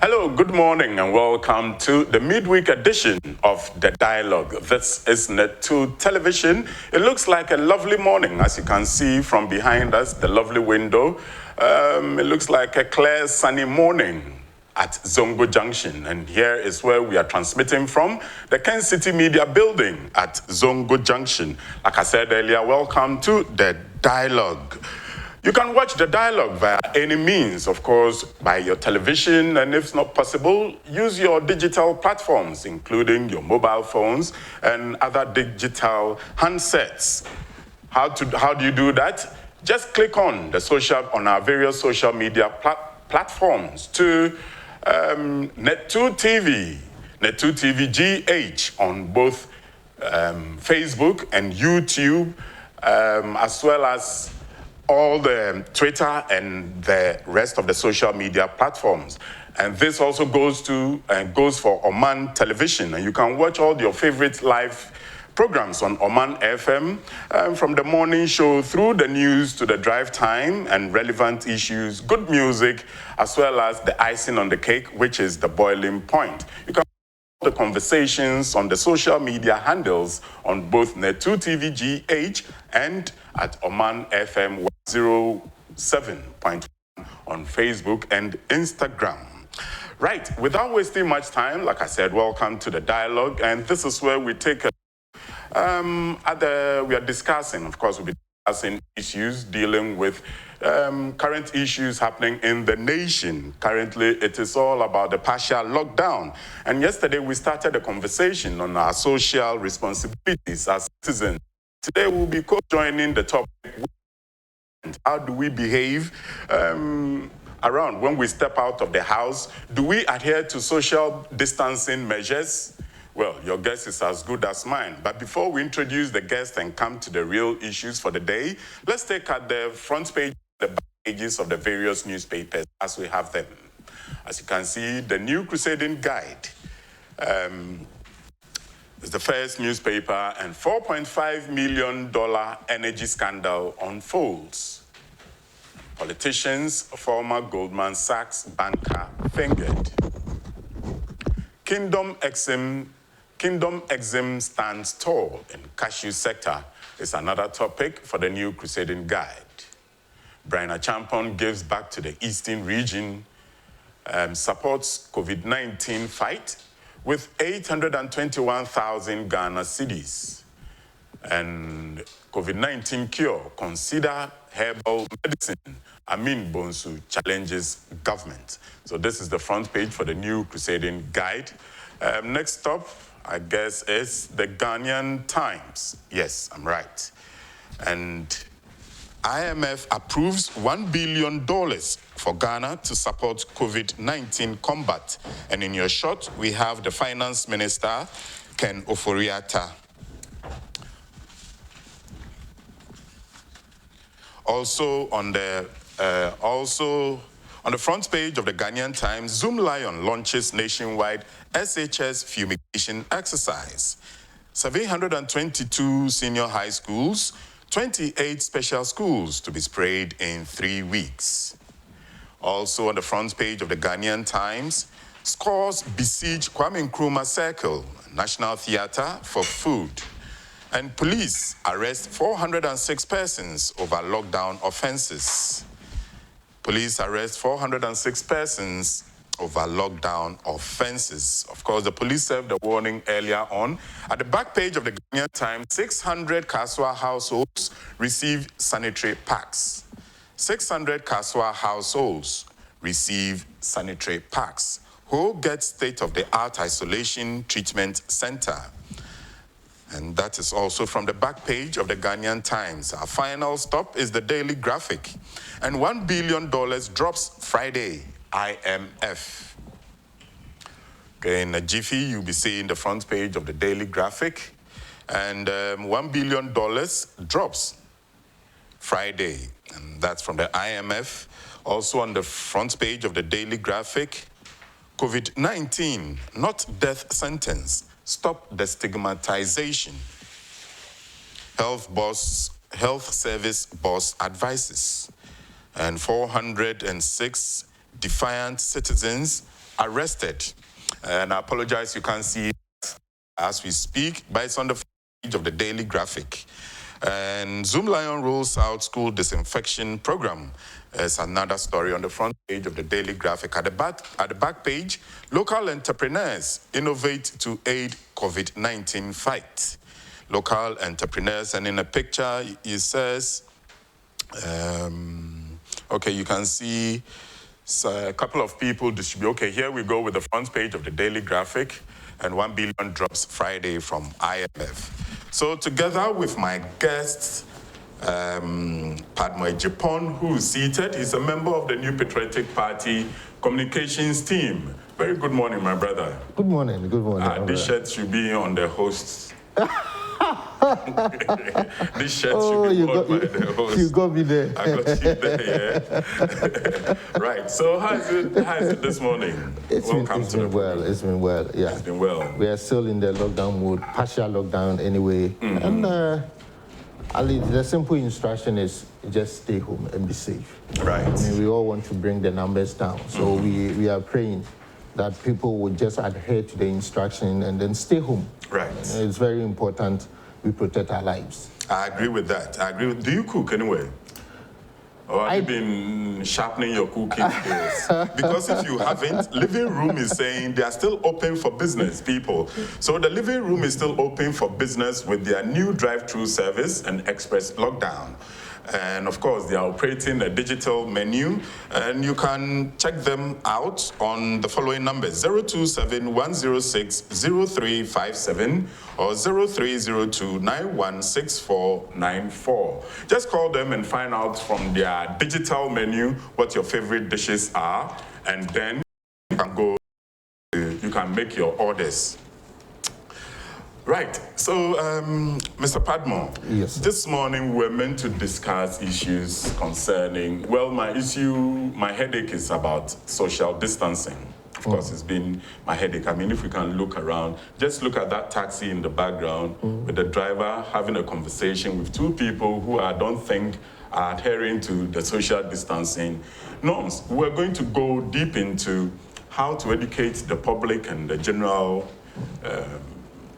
Hello, good morning, and welcome to the midweek edition of The Dialogue. This is Net2 Television. It looks like a lovely morning, as you can see from behind us, the lovely window. It looks like a clear, sunny morning at Zongo Junction, and here is where we are transmitting from, the Ken City Media Building at Zongo Junction. Like I said earlier, welcome to The Dialogue. You can watch The Dialogue via any means, of course, by your television, and if not possible, use your digital platforms, including your mobile phones and other digital handsets. How do you do that? Just click on our various social media platforms to Net2 TV, Net2 TV GH on both Facebook and YouTube, as well as all the Twitter and the rest of the social media platforms. And this also goes for Oman Television. And you can watch all your favorite live programs on Oman FM, from the morning show through the news to the drive time and relevant issues, good music, as well as the icing on the cake, which is the boiling point. You can the conversations on the social media handles on both Net2 TV GH and at Oman FM 107.1 on Facebook and Instagram. Right, without wasting much time, like I said, welcome to The Dialogue, and this is where we take we are discussing, of course, we'll be discussing issues dealing with current issues happening in the nation. Currently, it is all about the partial lockdown. And yesterday, we started a conversation on our social responsibilities as citizens. Today, we'll be co-joining the topic. How do we behave around when we step out of the house? Do we adhere to social distancing measures? Well, your guess is as good as mine. But before we introduce the guest and come to the real issues for the day, let's take at the front page, the back pages of the various newspapers as we have them. As you can see, the New Crusading Guide is the first newspaper, and $4.5 million energy scandal unfolds. Politicians, former Goldman Sachs banker fingered. Kingdom Exim stands tall in cashew sector is another topic for the New Crusading Guide. Brian Agyapong gives back to the Eastern region, supports COVID-19 fight with 821,000 Ghana cedis. And COVID-19 cure, consider herbal medicine. Amin Bonsu challenges government. So this is the front page for the New Crusading Guide. Next stop, I guess, is the Ghanaian Times. Yes, I'm right. And IMF approves $1 billion for Ghana to support COVID-19 combat. And in your shot, we have the Finance Minister, Ken Ofori-Atta. Also on the front page of the Ghanaian Times, Zoom Lion launches nationwide SHS fumigation exercise. 722 senior high schools, 28 special schools to be sprayed in 3 weeks. Also on the front page of the Ghanaian Times, scores besiege Kwame Nkrumah Circle, National Theatre for food. And police arrest 406 persons over lockdown offenses. Police arrest 406 persons over lockdown offenses. Of course, the police served a warning earlier on. At the back page of the Ghanaian Times, 600 Kaswa households receive sanitary packs. 600 Kaswa households receive sanitary packs. Who gets state-of-the-art isolation treatment center? And that is also from the back page of the Ghanaian Times. Our final stop is the Daily Graphic. And $1 billion drops Friday, IMF. Okay, in a jiffy, you'll be seeing the front page of the Daily Graphic. And $1 billion drops Friday. And that's from the IMF. Also on the front page of the Daily Graphic, COVID-19, not death sentence. Stop the stigmatization. Health service boss advises. And 406 defiant citizens arrested. And I apologize, you can't see it as we speak, but it's on the page of the Daily Graphic. And Zoom Lion rolls out school disinfection program. It's another story on the front page of the Daily Graphic. At the back page, local entrepreneurs innovate to aid COVID-19 fight. Local entrepreneurs, and in a picture, it says, okay, you can see a couple of people distribute. Okay, here we go with the front page of the Daily Graphic, and 1 billion drops Friday from IMF. So together with my guests, Padmore Agyapong, who is seated, he's a member of the New Patriotic Party communications team. Very good morning, my brother. Good morning, good morning. This shirt should be on the host's. This shirt should be worn by the host. You got me there. I got you there, yeah. Right. So how is it this morning? It's been well. It's been well. Yeah. It's been well. We are still in the lockdown mode, partial lockdown anyway. And the simple instruction is just stay home and be safe. Right. I mean, we all want to bring the numbers down, so we are praying that people would just adhere to the instruction and then stay home. Right. It's very important we protect our lives. I agree with that. Do you cook anyway? Or have you been sharpening your cooking skills? Because if you haven't, living room is saying they are still open for business, people. So the living room is still open for business with their new drive-through service and express lockdown. And of course, they are operating a digital menu, and you can check them out on the following numbers: 027-106-0357 or 0302-916494. Just call them and find out from their digital menu what your favorite dishes are, and then you can make your orders. Right. So, Mr. Padmore, yes, this morning we're meant to discuss issues concerning, well, my headache is about social distancing. Of course, it's been my headache. I mean, if we can look around, just look at that taxi in the background with the driver having a conversation with two people who I don't think are adhering to the social distancing norms. We're going to go deep into how to educate the public and the general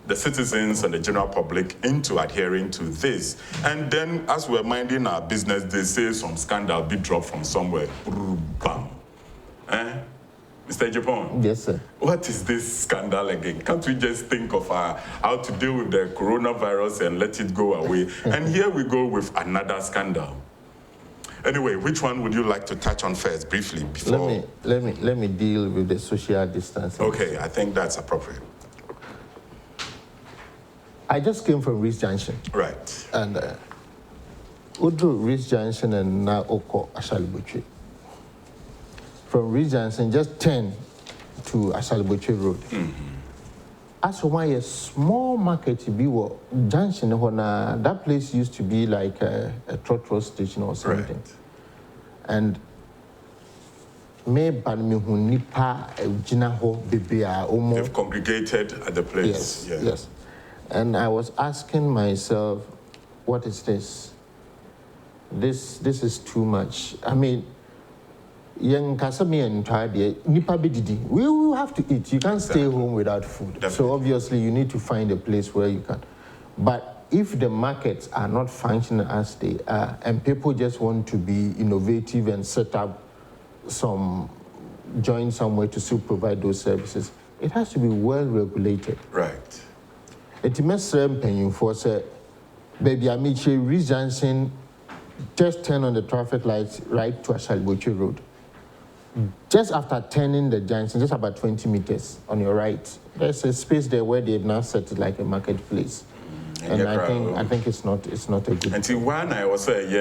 the citizens and the general public into adhering to this. And then as we're minding our business, they say some scandal be dropped from somewhere. Bam. Mr. Agyapong? Yes, sir. What is this scandal again? Can't we just think of how to deal with the coronavirus and let it go away? And here we go with another scandal. Anyway, which one would you like to touch on first, briefly, before? Let me deal with the social distancing. Okay, I think that's appropriate. I just came from Reese Junction. Right. And Udru, Reese Junction, and now Oko Ashalibuchi. From Reese Junction, just 10 to Ashalibuchi Road. As for my small market, Junction, that place used to be like a trotro station or something. Right. And they've congregated at the place. Yes, yes. And I was asking myself, what is this? This is too much. I mean, we will have to eat. You can't stay home without food. Definitely. So obviously you need to find a place where you can. But if the markets are not functioning as they are, and people just want to be innovative and set up join somewhere to still provide those services, it has to be well regulated. Right. It must paying for say, baby, I meet you, Reese Junction, just turn on the traffic lights right to Ashalibuchi Road. Just after turning the junction, just about 20 meters on your right, there's a space there where they've now set it like a marketplace. And I think it's not a good. Until when I was is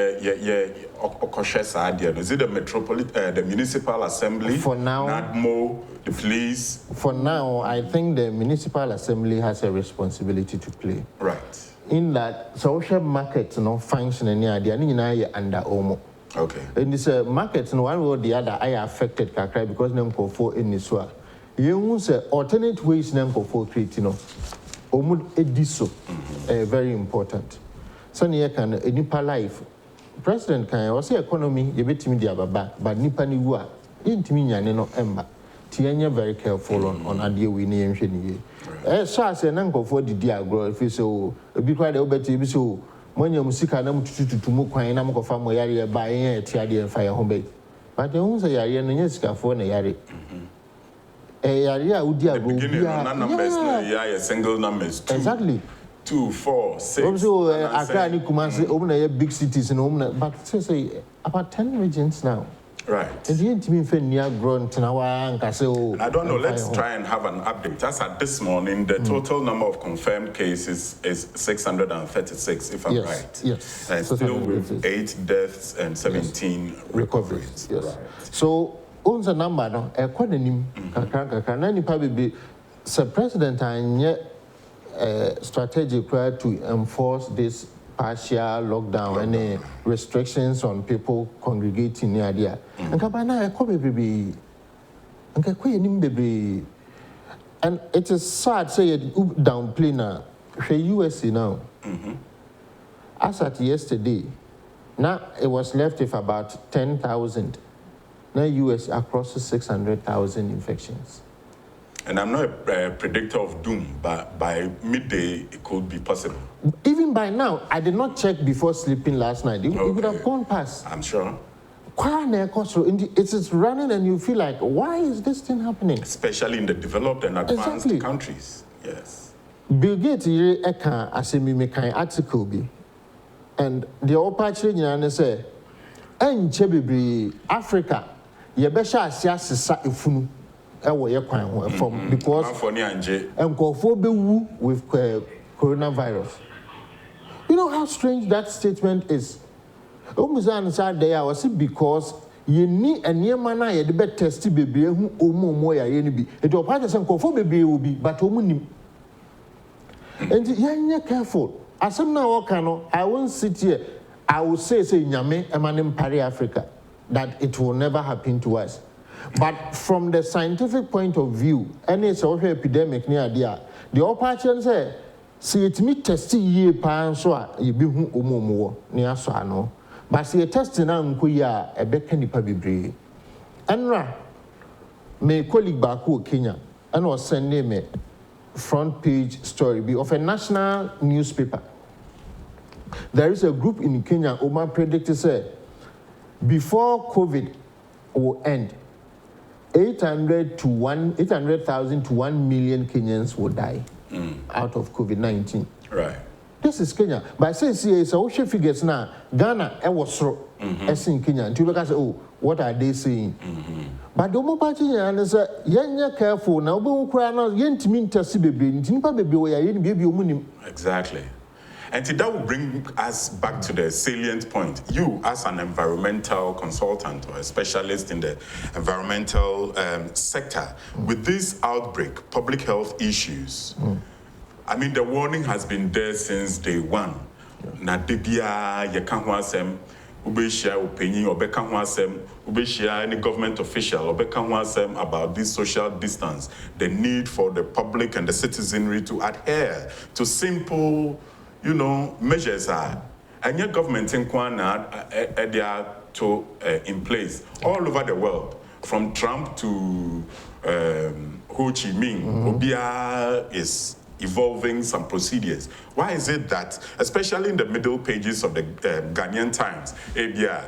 it the municipal assembly? For now, NADMO, the police. For now, I think the municipal assembly has a responsibility to play. Right. In that social markets functioning they are under OMO. Okay. And this markets one way or the other are affected because them go for in this one. You say alternate ways them go for creating ediso very important. So near can a nipa life. President can also economy you bet me the baba, but nipa ni wa intimi nyane no emba. Tianya very careful on idea we name shiny. So I say nanko for the dear grow if you so be quite a better be so when you music and I'm to move quite a for family area buying a tidy and fire home bay. But the ones a area and yes, for a yari. A area would dear numbers, a single numbers. Exactly. 2, 4, 6. Also, I can't come open a big cities and home, but say about 10 regions now. Right. And the intimate near grown to now. I don't know. Let's try and have an update. As at this morning, the total number of confirmed cases is 636, if I'm right. Yes. And still with 8 deaths and 17 recoveries. Yes. Right. So, owns a number no. A quadranim. Kakaka. Probably be Sir President and yet strategy required to enforce this partial lockdown and restrictions on people congregating near there. And Kabana, and it is sad say it downplay now. The USA now. As at yesterday, now it was left with about 10,000. Now US across 600,000 infections. And I'm not a predictor of doom, but by midday it could be possible. Even by now, I did not check before sleeping last night. It would have gone past. I'm sure. It is running and you feel like, why is this thing happening? Especially in the developed and advanced countries. Yes. Bill Gates as a mimic article be. And the opportunity and say, Africa, you better assess ifunu. From because with coronavirus. You know how strange that statement is. There was it because you need a near manner you the best test baby who more ya be. It will part of some baby will be, but and you're careful. As I'm now I won't sit here. I will say Nyame Emanim Pari Africa that it will never happen to us. But from the scientific point of view, any social epidemic near there, the opportunity say, see it me testing ye pan so you be who omo near so no. But see a testing and kuya a beckany pabibre. Enra, my colleague Baku Kenya, and was sending me front page story be of a national newspaper. There is a group in Kenya, Oma predicted say, before COVID will end, 800,000 to 1 million Kenyans will die out of COVID-19. Right. This is Kenya. But I say, it's a figures now. Ghana, I was so as in Kenya. And people say, oh, what are they saying? But the more party and say, you're careful now. Exactly. And that will bring us back to the salient point. You, as an environmental consultant or a specialist in the environmental sector, with this outbreak, public health issues, I mean, the warning has been there since day one. Na debia yekanwasem ubeshia opinion obekanwasem ubeshia any government official obekanwasem about this social distance, the need for the public and the citizenry to adhere to simple measures and your government in Kwana they are in place all over the world, from Trump to Ho Chi Minh. Obia is evolving some procedures. Why is it that, especially in the middle pages of the Ghanaian Times, ABI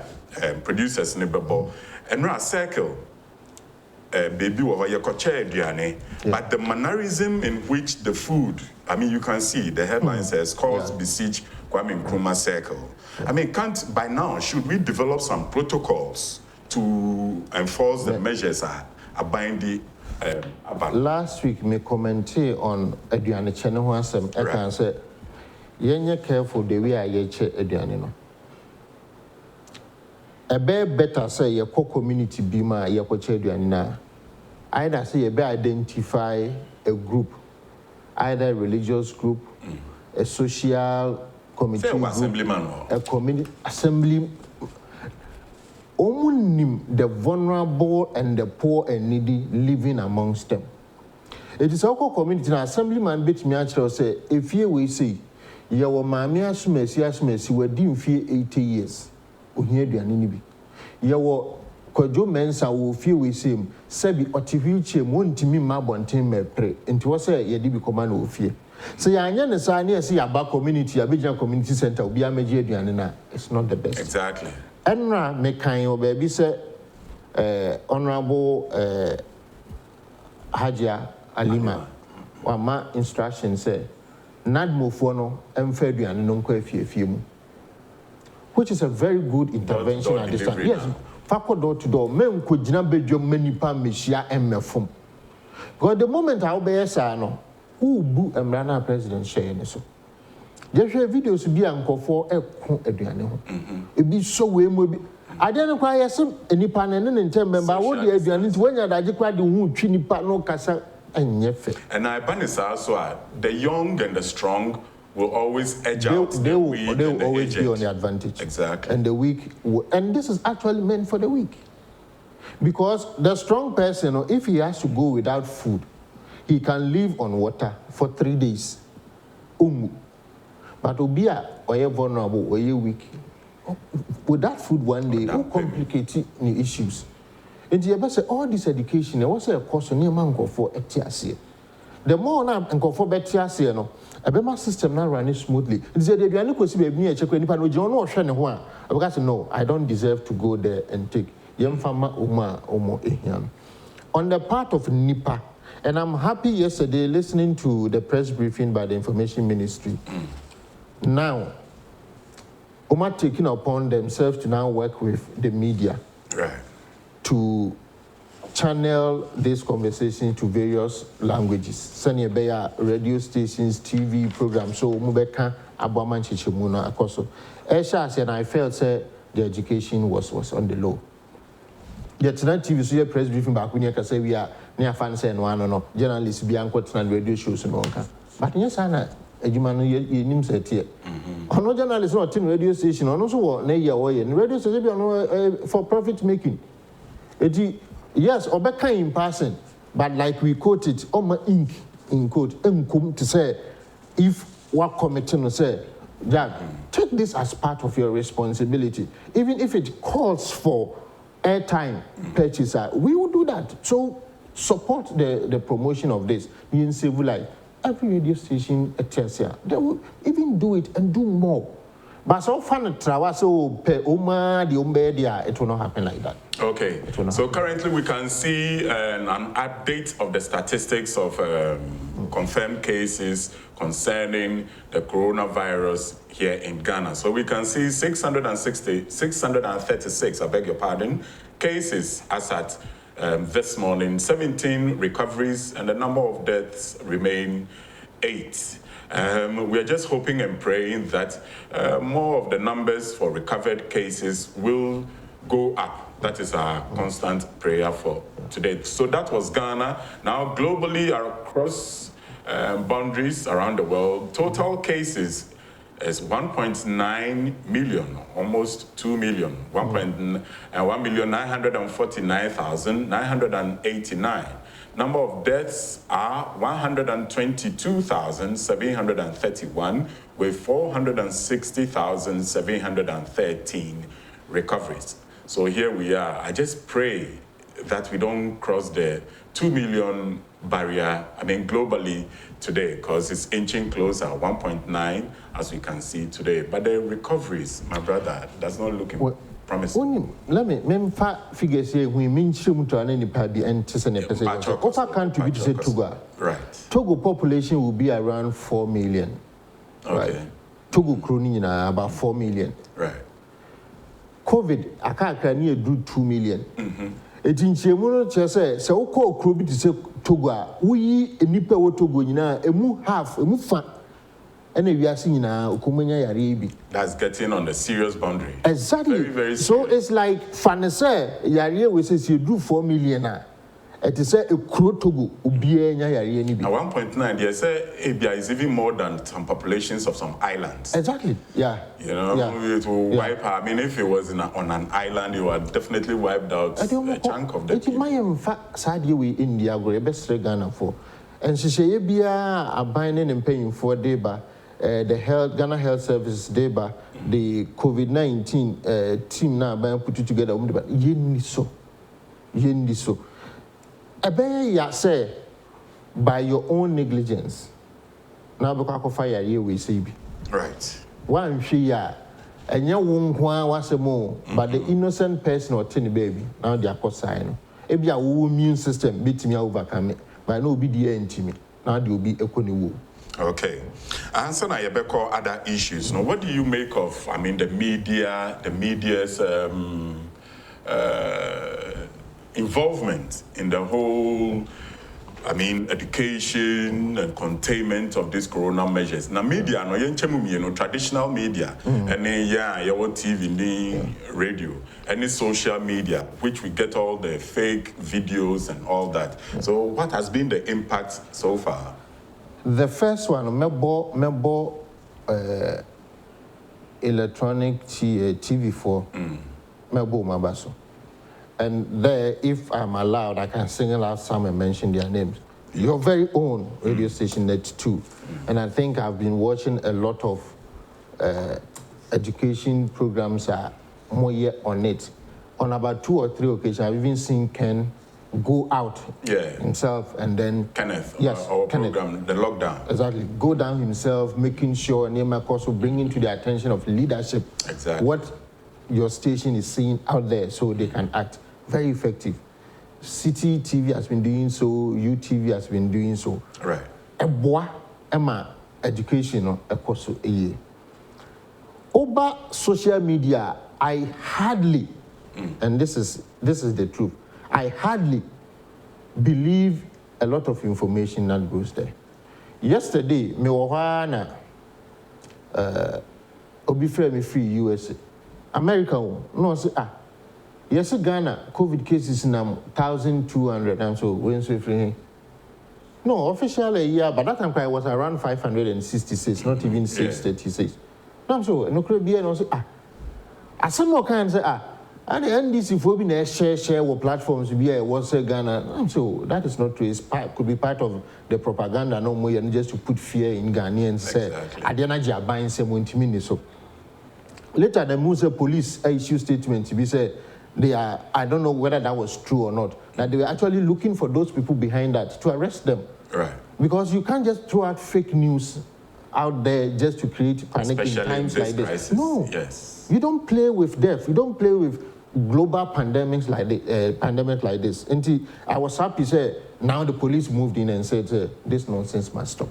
producers Nibabo, and now circle baby over your aduane, but the mannerism in which the food, I mean, you can see the headline says calls besiege Kwame Nkrumah circle. I mean, by now should we develop some protocols to enforce the measures abiding? Last week, me commented on aduane chene ho asem. I can say, yenye careful the way I che aduane no. A better say your community bima your che aduane na. Either say you be identify a group, either a religious group, a social committee group, a community assembly. Only the vulnerable and the poor and needy living amongst them. It is our community. An assemblyman bit me actually say, if you we see, you were mammy as messy, we didn't fear 80 years. Uhere do an You were Kwajo Mensa will feel with him, Sebi Otivichi, Montimi Mabontin Mepre, into what say Yedibi command will fear. So Yan Sani, see a community, a Bijan community center, will be a major Diana. It's not the best. Exactly. Enra Mekayo baby say Honorable Hajia Alima, Wama instruction say, Nadmo Fono, Mfedian, Nunque Fimu. Which is a very good intervention at this time. Yes, Fako door to door, men could not be your many pamishia and mefum. Because the moment I'll be a sano, who boo and rana president share so. There are videos be uncle for a Adriano. It be so way maybe. I don't acquire some any pan and tell member what the Adrian when you're the wood, chini pano casa and yefe. And I banis also the young and the strong will always edge out. They will always be on the advantage. Exactly. And the weak, and this is actually meant for the weak. Because the strong person, if he has to go without food, he can live on water for 3 days. But Obia, or you vulnerable, or you weak, without food one day, will complicate the issues. And you ever say, all this education, there was a course on your mango for a TSC. The more now and go for better, no. A bema system now running smoothly. They said, "You are not going to be near check any panel. You know, because no, I don't deserve to go there and take young farmer Omo Ehiam." On the part of NIPA, and I'm happy yesterday listening to the press briefing by the Information Ministry. Now, Oma taking upon themselves to now work with the media, right, to channel this conversation to various languages. Sanya Beya radio stations, TV programs. So Mubeka Abaman Chichimuna Akoso. Esha and I felt the education was on the low. Yet tonight TV so your press briefing back when you can say we are near fans and one or no journalists be unquote and radio shows and all that. But yes, Anna, a human name said here. No journalists not in radio station, or also what near and radio station for profit making. Yes, Obeka in person, but like we quoted, Oma ink in quote, to say, if what committee no say, Jack, take this as part of your responsibility. Even if it calls for airtime purchase, we will do that. So support the promotion of this in civil life. Every radio station at Tessia, they will even do it and do more. But so far, so pe Oma the Umbedia, it will not happen like that. Okay, so currently we can see an update of the statistics of confirmed cases concerning the coronavirus here in Ghana. So we can see 636, I beg your pardon, cases as at this morning, 17 recoveries, and the number of deaths remain 8. We are just hoping and praying that more of the numbers for recovered cases will go up. That is our constant prayer for today. So that was Ghana. Now globally across boundaries around the world, total cases is 1.9 million, almost 2 million, 1,949,989. Number of deaths are 122,731 with 460,713 recoveries. So here we are. I just pray that we don't cross the 2 million barrier, globally today, because it's inching closer, 1.9, as we can see today. But the recoveries, my brother, does not look promising. Let me figure say we mean to any party and to send a percentage. Offer country to say Togo. Right. Togo population will be around 4 million. Okay. Right. Togo crony about 4 million. Right. COVID, I can't near do 2 million. It in Chemuno say, so call Krubi to say Togo, we a nipper or Togo, a move half, a move fat. And we are seeing now, that's getting on the serious boundary. Exactly. Very, very serious. So it's like Fanese, Yari, we say you do 4 million. It is a crew Togo, Ubia, Yari, any. At 1.9, they say Abia is even more than some populations of some islands. Exactly. Yeah. You know, it will wipe out. If it was on an island, you would definitely wiped out a chunk of the people. It might fact sad you in India, go best Ghana for. And she say, Abia are binding and paying for deba. The Ghana Health Services deba, the COVID-19 team now put it together. So yendi so ebe ya say by your own negligence na be kwa fire ye we say bi right one hwe ya enye wo nko a wasemo but the innocent person or tin baby now they akosai no e bia wo immune system bitimi overcome it but no obi dey antimi now they obi ekoni wo. Okay. Answer na yebeko other issues. Now, what do you make of, I mean, the media's involvement in the whole, I mean, education and containment of these corona measures? Now, media, no, you know, traditional media, and then, your TV, radio, any social media, which we get all the fake videos and all that. So, what has been the impact so far? The first one, mebo electronic TV4, mebo mabaso. And there, if I'm allowed, I can single out some and mention their names. Your very own radio station, Net 2. And I think I've been watching a lot of education programs more yet on it. On about 2 or 3 occasions, I've even seen Ken go out himself and then Kenneth, our Kenneth, program, the lockdown. Exactly, go down himself, making sure Nema also bringing to the attention of leadership what your station is seeing out there so they can act. Very effective. City TV has been doing so, UTV has been doing so. Right. Eboa, Emma, education, ekoso eye. Over social media, I hardly, and this is the truth, I hardly believe a lot of information that goes there. Yesterday, me wawana obi free USA. America no say yes Ghana COVID cases now 1,200 and so when so free. No, officially yeah, but that time it was around 566, not even 636. No, so no could be no say some more can say and the NDC for being share with platforms be a was Ghana. So that is not true. It could be part of the propaganda no more and just to put fear in Ghanaians. Say Adena buying some so. Later the Musa police issue statement to be said they are, I don't know whether that was true or not, that they were actually looking for those people behind that to arrest them. Right. Because you can't just throw out fake news out there just to create panic in times like this. Crisis. No. Yes. You don't play with death. You don't play with global pandemics like this, pandemic like this. And I was happy say now the police moved in and said this nonsense must stop.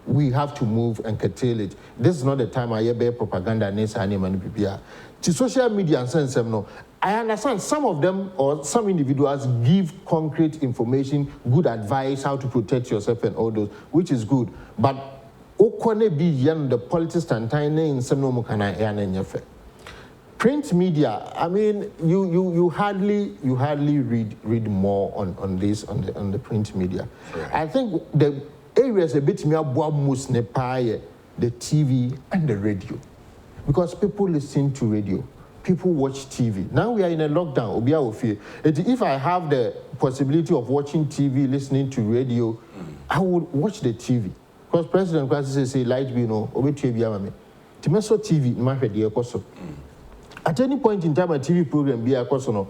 We have to move and curtail it. This is not the time I hear propaganda and to social media and sense them no. I understand some of them or some individuals give concrete information, good advice, how to protect yourself and all those, which is good. But the politics and tiny print media, I mean, you hardly read more on the print media. Right. I think the areas a bit more most the TV and the radio, because people listen to radio, people watch TV. Now we are in a lockdown. If I have the possibility of watching TV, listening to radio, I would watch the TV. Because President Kwasi say light be no obe TV amame. Timeso TV ma hwede ekoso. At any point in time a TV program be ekoso no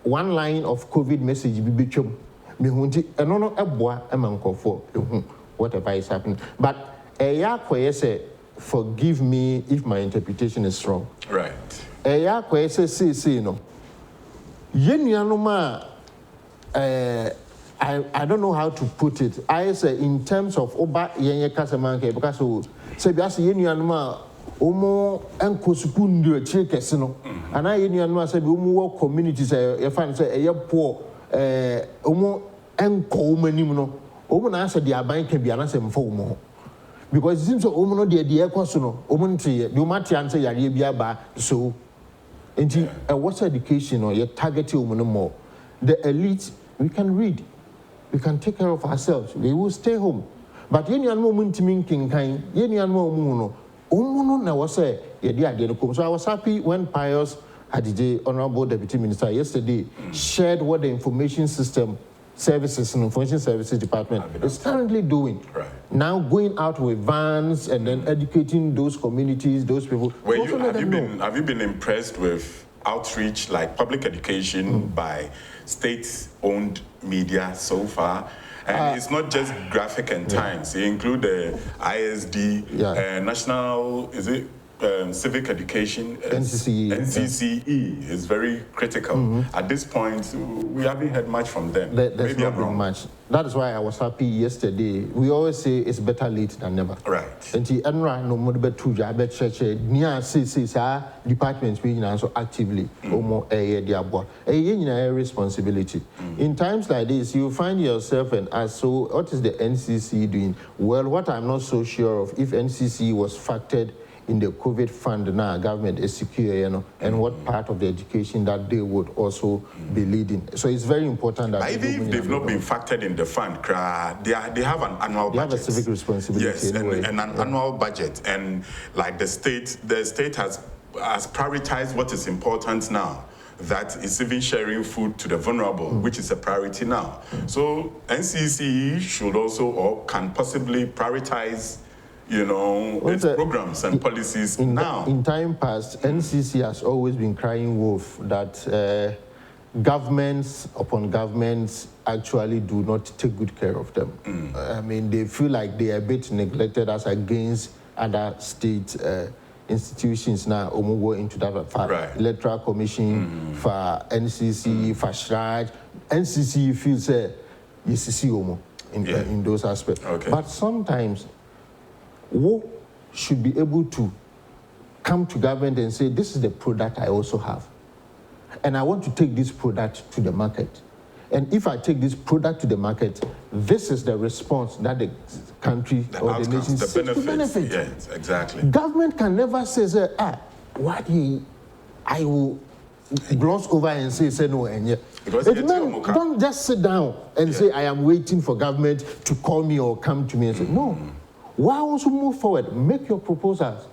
one line of COVID message be betwom. Me hunti eno no eboa e mankofo ehu whatever is happening. But eya koye say forgive me if my interpretation is wrong. Right. Eya koye say no. Yenuanoma I don't know how to put it. I say in terms of oba yenye kasamanke because so say biase yenuanoma omo enko sukuu ndu achire kese no ana yenuanoma say bi omo wo communities e fan say eye poor omo enko omanim no omo na say the abanka bia na say mfa omo because it seems so omo no de ekoso no omo ntie de omo tia say yare bia ba so enti what's education or you target omo no more the elite we can read. We can take care of ourselves. We will stay home. But yeni moment thinking kind, yeni no na was say so I was happy when Pius Adije, Honorable Deputy Minister, yesterday shared what the information system services and information services department is currently doing. Right. Now going out with vans and then educating those communities, those people. Have you been impressed with outreach like public education by state-owned media so far. And it's not just Graphic and Times. They include the ISD, National, Civic Education, NCCE. NCCE is very critical. At this point, we haven't heard much from them. There's not been much. That is why I was happy yesterday. We always say it's better late than never. Right. And the NRA no more bet to Jabet Church, near say departments being also actively almost a responsibility. In times like this, you find yourself and ask, so what is the NCC doing? Well, what I'm not so sure of, if NCC was factored in the COVID fund now, government is secure, and what part of the education that they would also be leading. So it's very important that... But even if they've not been factored in the fund, they have an annual budget. They have a civic responsibility. Yes, anyway. and an annual budget. And like the state has prioritized what is important now. That is even sharing food to the vulnerable, which is a priority now. So NCCE should also or can possibly prioritize its programs and policies now. In time past, NCC has always been crying wolf that governments upon governments actually do not take good care of them. I mean, they feel like they are a bit neglected as against other state institutions now. Go into that Electoral Commission, for NCC, for SHRAJ. NCC feels in those aspects. Okay. But sometimes we should be able to come to government and say, this is the product I also have. And I want to take this product to the market. And if I take this product to the market, this is the response that the country or the nation seeks to benefit. Yes, exactly. Government can never say, I will gloss over and say no, and yeah. Don't just sit down and say, I am waiting for government to call me or come to me and say, no. Why also move forward? Make your proposals.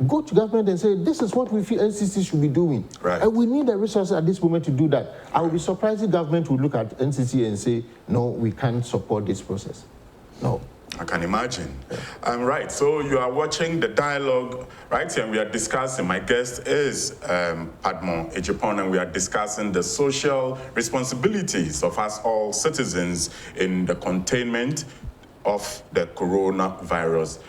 Go to government and say, this is what we feel NCC should be doing. Right. And we need the resources at this moment to do that. I would be surprised if government would look at NCC and say, no, we can't support this process. No. I can imagine. Right, so you are watching the dialogue right here, and we are discussing, my guest is Padmore Agyapong, and we are discussing the social responsibilities of us all citizens in the containment of the coronavirus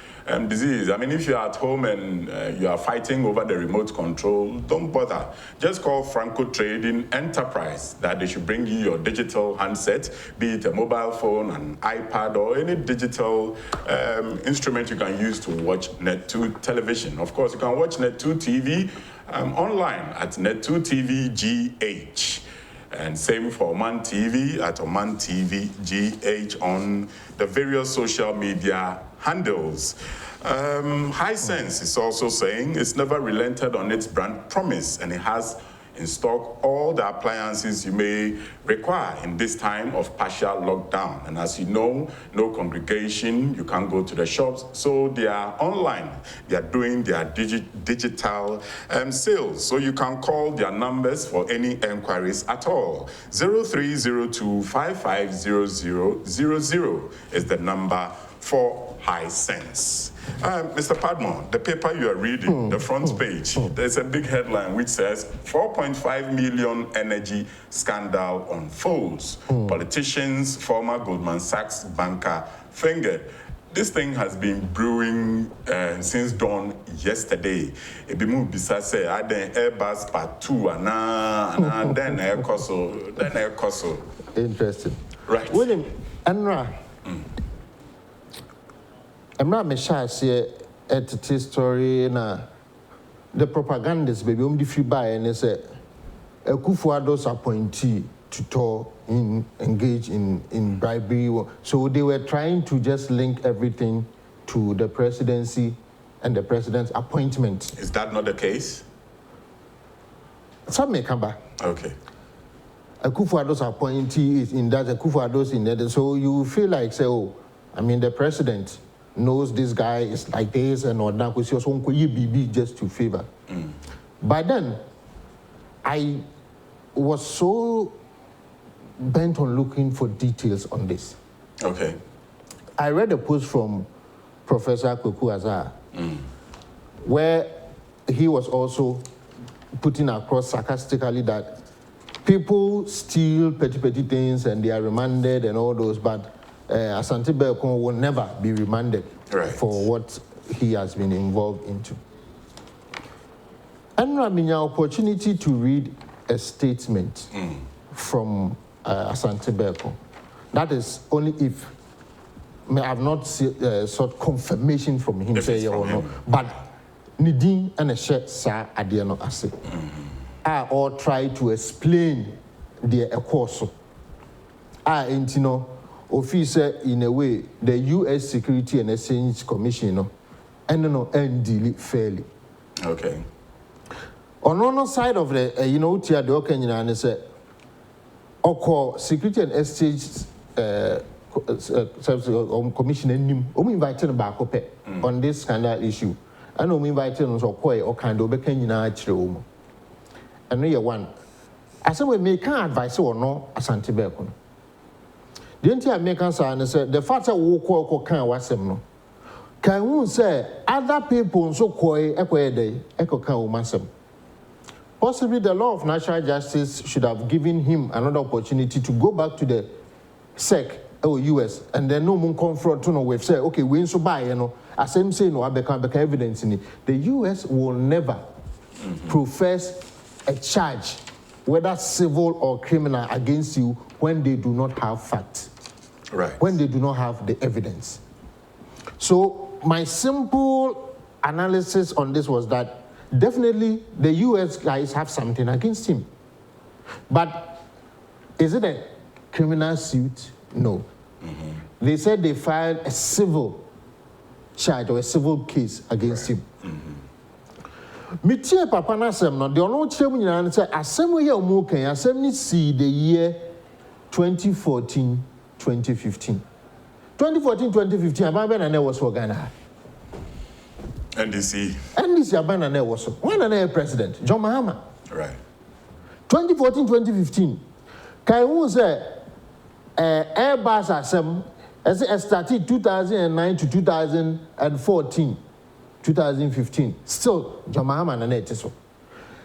disease. I mean, if you're at home and you are fighting over the remote control, don't bother. Just call Franco Trading Enterprise that they should bring you your digital handset, be it a mobile phone, an iPad, or any digital instrument you can use to watch Net2 television. Of course, you can watch Net2 TV online at Net2 TV GH. And same for Oman TV at Oman TV GH on the various social media handles. Hisense is also saying it's never relented on its brand promise, and it has in stock all the appliances you may require in this time of partial lockdown. And as you know, no congregation, you can't go to the shops, so they are online. They are doing their digital sales. So you can call their numbers for any enquiries at all. 0302-550000 is the number for Hisense. Mr. Padmore, the paper you are reading, the front page, there's a big headline which says 4.5 million energy scandal unfolds. Politicians, former Goldman Sachs banker fingered. This thing has been brewing since dawn yesterday. Ebimu bisa say, I then Airbus part 2 and then air coso. Interesting. Right. William, Enra. I'm not sure say at this story na the propagandists baby the free buy and say a Kufuor's appointee to engage in bribery. So they were trying to just link everything to the presidency and the president's appointment. Is that not the case? Some may come back. Okay. A Kufuor's appointee is in that, a Kufuor's in that. So you feel like say, oh, I mean the president knows this guy is like this and or that, just to favor. But then, I was so bent on looking for details on this. Okay. I read a post from Professor Kweku Azar, where he was also putting across sarcastically that people steal petty things and they are remanded and all those, but Asante Belko will never be remanded for what he has been involved into. And I mean, your opportunity to read a statement from Asante Belko. That is only if I have not sought confirmation from him, say or no, but Nidin and a share sa adiano ase. Or try to explain the course. Intino officer in a way the U.S. Security and Exchange Commission, and deal it fairly. Okay. On one side of the tia the Kenyan say, Oko Security and Exchange Commission and invited back on this scandal issue. And we invited us or kind of Kenyan. And no one. I said we make advice or no Asante Belko. The entire American side said the fact that we can was no. Can we say other people so koi day masem? Possibly the law of natural justice should have given him another opportunity to go back to the SEC or US and then no more confront to no with say okay we so buy as I'm saying no become evidence in it. The US will never profess a charge, whether civil or criminal, against you when they do not have facts. Right. When they do not have the evidence. So my simple analysis on this was that definitely the US guys have something against him. But is it a criminal suit? No. They said they filed a civil charge or a civil case against him. Mitie papa na asem no de ono kyerem nyina say asem we omo kan asem ni see the year 2014 2015 ababa na was for Ghana NDC ababa na was when na president John Mahama right 2014 2015 kai hu say Airbus asem as it started 2009 to 2014 2015. Still, John Mahama and it so.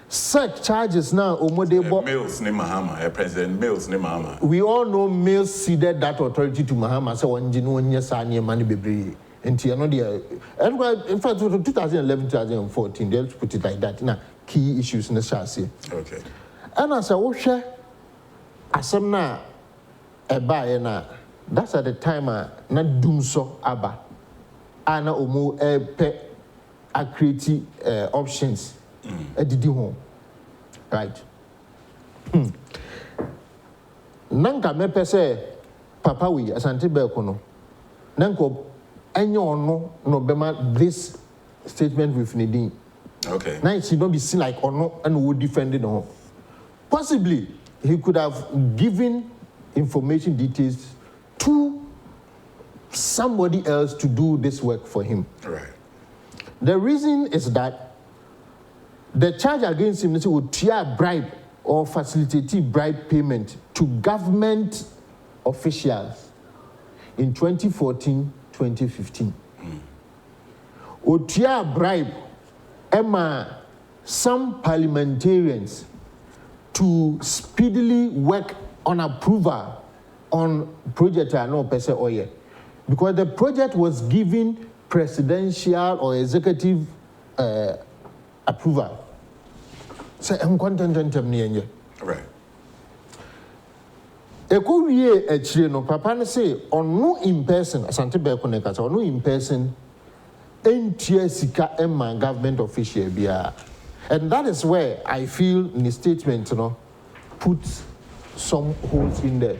Such charges now, Mills ne Mahama, President Mills ne Mahama. We all know Mills ceded that authority to Mahama, so one genuine sani money baby. And in fact, 2011, 2014, they'll put it like that. Now, key issues in the chassis. Okay. And as I was share, as I'm now a buyer now, that's at the time, not doom so abba. Ana omo pe create options didi home right nanka me pese papa we Asante Belko no nanko enye ono no bema this statement with Nidin okay now it should not be seen like ono and would defend it no possibly he could have given information details to somebody else to do this work for him. Right. The reason is that the charge against him is would bribe or facilitate bribe payment to government officials in 2014-2015. Would bribe some parliamentarians to speedily work on approval on project no pese oye. Because the project was given presidential or executive approval. So I'm content. Right. Ekowie achire no papa ne say ono in person Asante Belko ne kasa ono in person entua sika emma government official bia. And that is where I feel in the statement put some holes in there.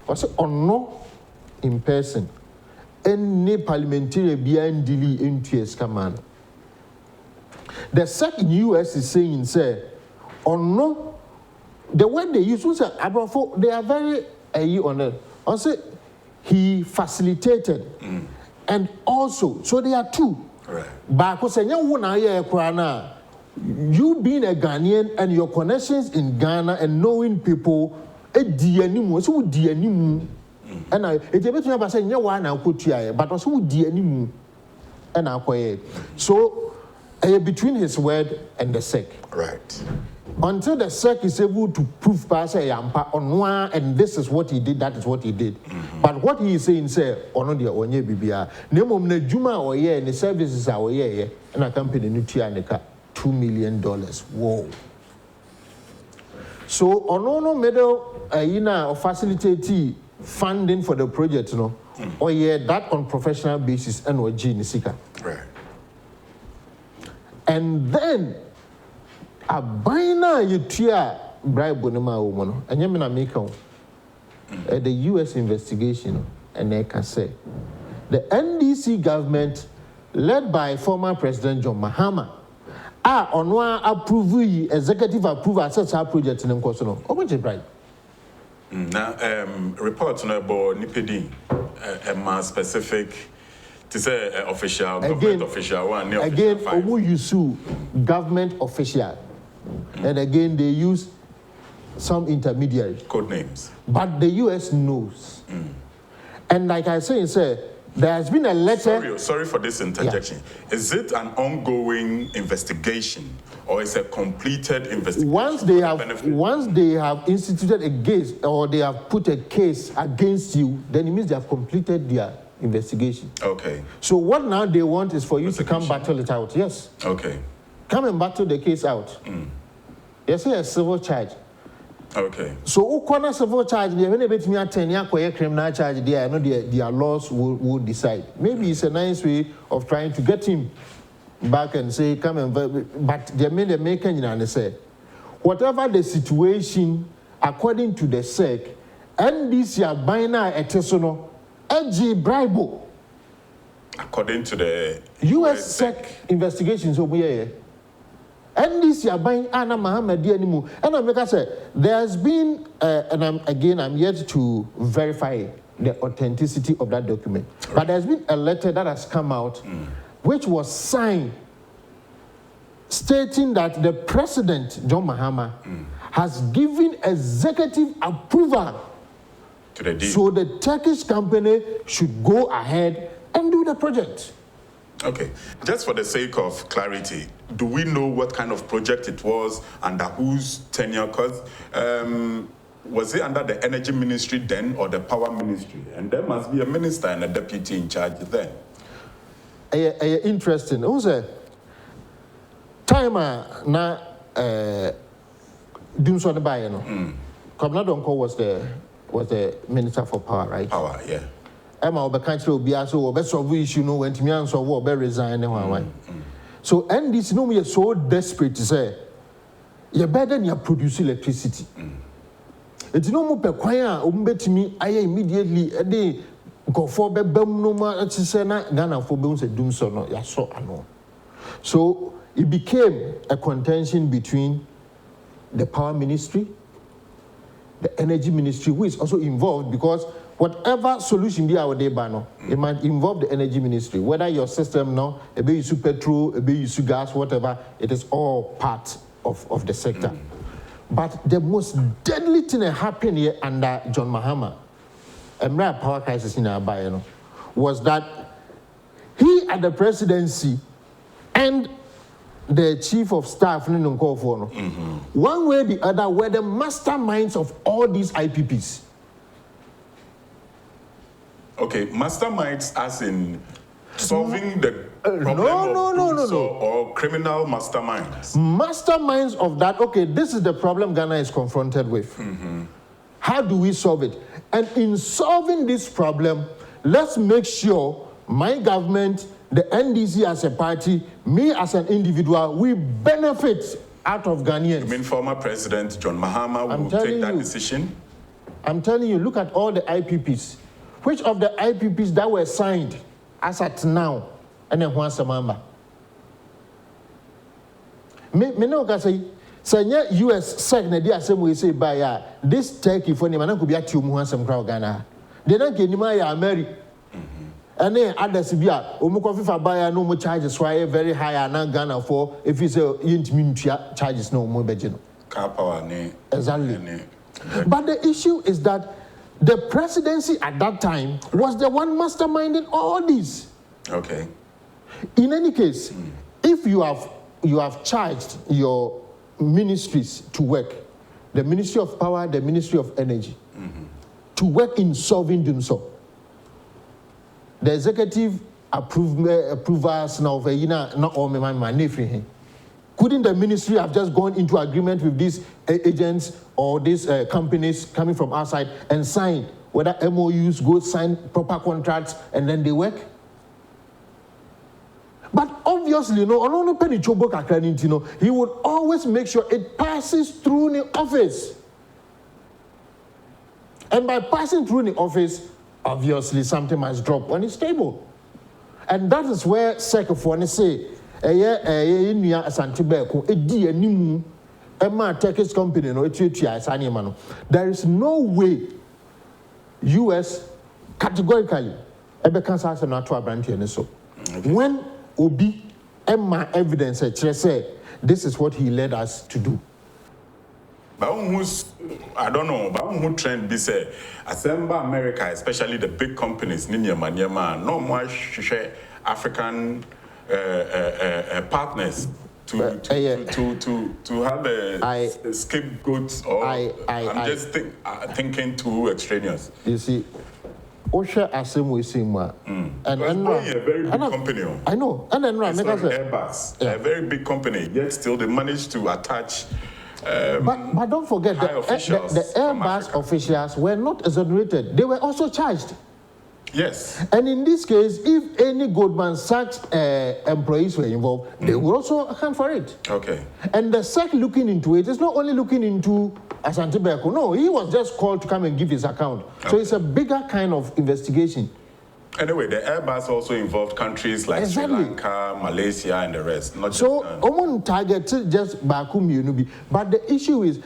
Because ono in person any parliamentary behind Dili NTS command. The second US is saying, say, or no, the word they use was Baffour, they are very on it. Also, he facilitated, and also, so they are two. Right. But you being a Ghanaian and your connections in Ghana and knowing people, and I say, but also and I so between his word and the SEC. Right. Until the SEC is able to prove and this is what he did, that is what he did. But what he is saying, say, ono dia onye bibia. Nemom na juma oye and the services are oye and a company nutia $2 million. Whoa. So ono middle or facilitate funding for the project, or that on professional basis and or Nisika. Right. And then a bina you tear bribe bonema woman, and Yamina Miko the US investigation, and they can say the NDC government, led by former President John Mahama, on one approve executive approval such a project in Nkosono. How much is bribe? Now, reports on about Nipedi, a more specific, to say official, government official one. Again, Omu Yusu, government official. And again, they use some intermediary. Code names. But the US knows. And like I say, there has been a letter. Sorry for this interjection. Yeah. Is it an ongoing investigation or is it a completed investigation? Once they have instituted a case or they have put a case against you, then it means they have completed their investigation. Okay. So what now they want is for you to come battle it out. Yes. Okay. Come and battle the case out. Yes, a civil charge. Okay. So Ukwana civil charge, when they bet me at 10 years criminal charge, there, I know their laws will decide. Maybe it's a nice way of trying to get him back and say, come and but they made the making and they say, whatever the situation, according to the SEC, NDC are buying a tesono, NG bribe. According to the US SEC investigations over here. NDC are buying Anna Muhammad anymore. And I'm say there's been, and I'm yet to verify the authenticity of that document. Right. But there's been a letter that has come out, which was signed, stating that the President John Mahama has given executive approval to the deal. So the Turkish company should go ahead and do the project. Okay, just for the sake of clarity, do we know what kind of project it was, under whose tenure? Because was it under the Energy Ministry then or the Power Ministry? And there must be a minister and a deputy in charge then. Interesting. Who's a timer na Dumso the Bayano? Komna Donko was the Minister for Power, right? Power, yeah. Emma or country will be also or best of issue no when Timian so war be resign. So NDC no we are so desperate to say you better than you produce electricity. It's no more per choir umbetimi I immediately a day go for be no more Ghana for bones and doom so no ya so ano. So it became a contention between the Power Ministry, the Energy Ministry, who is also involved because whatever solution be our day bano, it might involve the Energy Ministry. Whether your system now, a bit use petrol, a bit use gas, whatever, it is all part of the sector. But the most deadly thing that happened here under John Mahama, and power crisis in our Bayano, was that he at the presidency and the chief of staff, one way or the other, were the masterminds of all these IPPs. Okay, masterminds as in solving the problem no. Or criminal masterminds? Masterminds of that, okay, this is the problem Ghana is confronted with. How do we solve it? And in solving this problem, let's make sure my government, the NDC as a party, me as an individual, we benefit out of Ghanaians. You mean former President John Mahama will take that decision? I'm telling you, look at all the IPPs. Which of the IPPs that were signed as at now, and then once a member? Me no say US SEC na dia asem we say by this Turkey for name na could be at you hansem crowd Ghana. They don't get anima ya Mary. And then others be a omukofi fa buy no more charges why very high na Ghana for if you say yintimi charges no more beje no. Car power ne. Exactly. But the issue is that the presidency at that time was the one masterminding all this. Okay. In any case, if you have charged your ministries to work, the Ministry of Power, the Ministry of Energy, to work in solving them so. The executive approvals now not all my couldn't the ministry have just gone into agreement with these agents or these companies coming from outside and sign whether MOUs, go sign proper contracts, and then they work? But obviously, he would always make sure it passes through the office. And by passing through the office, obviously something must drop on his table. And that is where Sekefone say, Turkish company, there is no way US categorically when Obi Emma evidence say this is what he led us to do. But I don't know, but who trend be say assemble America, especially the big companies, Ninyama, no more African partners to have a scapegoats, or I'm just thinking too extraneous. You see, Osha Assembly Sima, and a very big company. I know, and then Airbus, a very big company, yet still they managed to attach. But don't forget the Airbus officials were not exonerated; they were also charged. Yes. And in this case, if any Goldman Sachs employees were involved, they will also account for it. Okay. And the SEC looking into it is not only looking into Asante Beko. No, he was just called to come and give his account. Okay. So it's a bigger kind of investigation. Anyway, the Airbus also involved countries like Sri Lanka, Malaysia, and the rest. Not so, Omon targeted just Bakum Yunubi. But the issue is,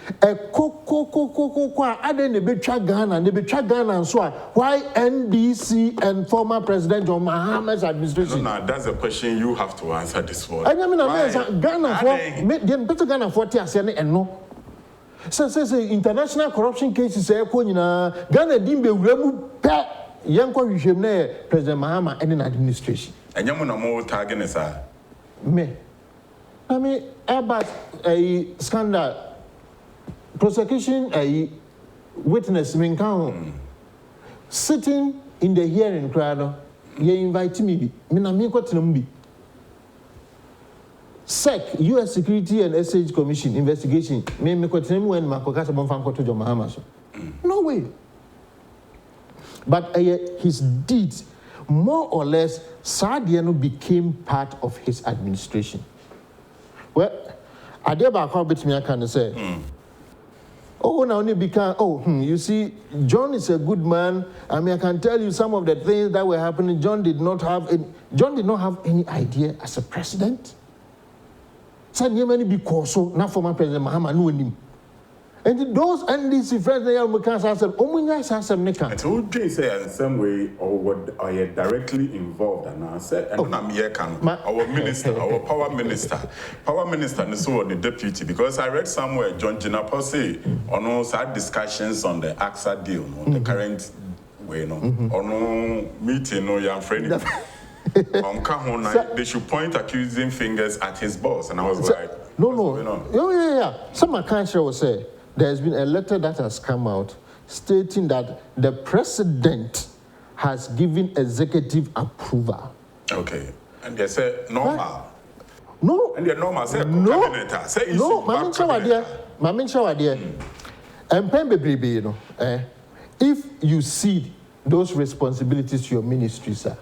why NDC and former President John Mahama's administration? No, that's a question you have to answer this one. I mean, Ghana for and no. So, international corruption cases, Ghana didn't be President Mahama and an administration. And you know more target is me. I mean, about a scandal, prosecution, a witness, sitting in the hearing crowd, you invite me. SEC, U.S. Security and SH Commission investigation. No way. But his deeds, more or less, Sadiano became part of his administration. Well, I did about how bit me I can say. Oh, now only become, you see, John is a good man. I mean, I can tell you some of the things that were happening. John did not have any idea as a president. Said many because so now former President Mahama knew him. And those NDC friends they are said, and so they say in some way or what are you directly involved and I said and I'm here our minister, our power minister and so on the deputy, because I read somewhere John Jinapo say on all side discussions on the AXA deal, the current way, on no meeting, no young friend. They should point accusing fingers at his boss, and I was like, no. Some country will say there's been a letter that has come out stating that the president has given executive approval. Okay, and they say normal. No, and they're normal. Say no, say no. Mamin Shawadia, and Pembe, if you see those responsibilities to your ministry, sir.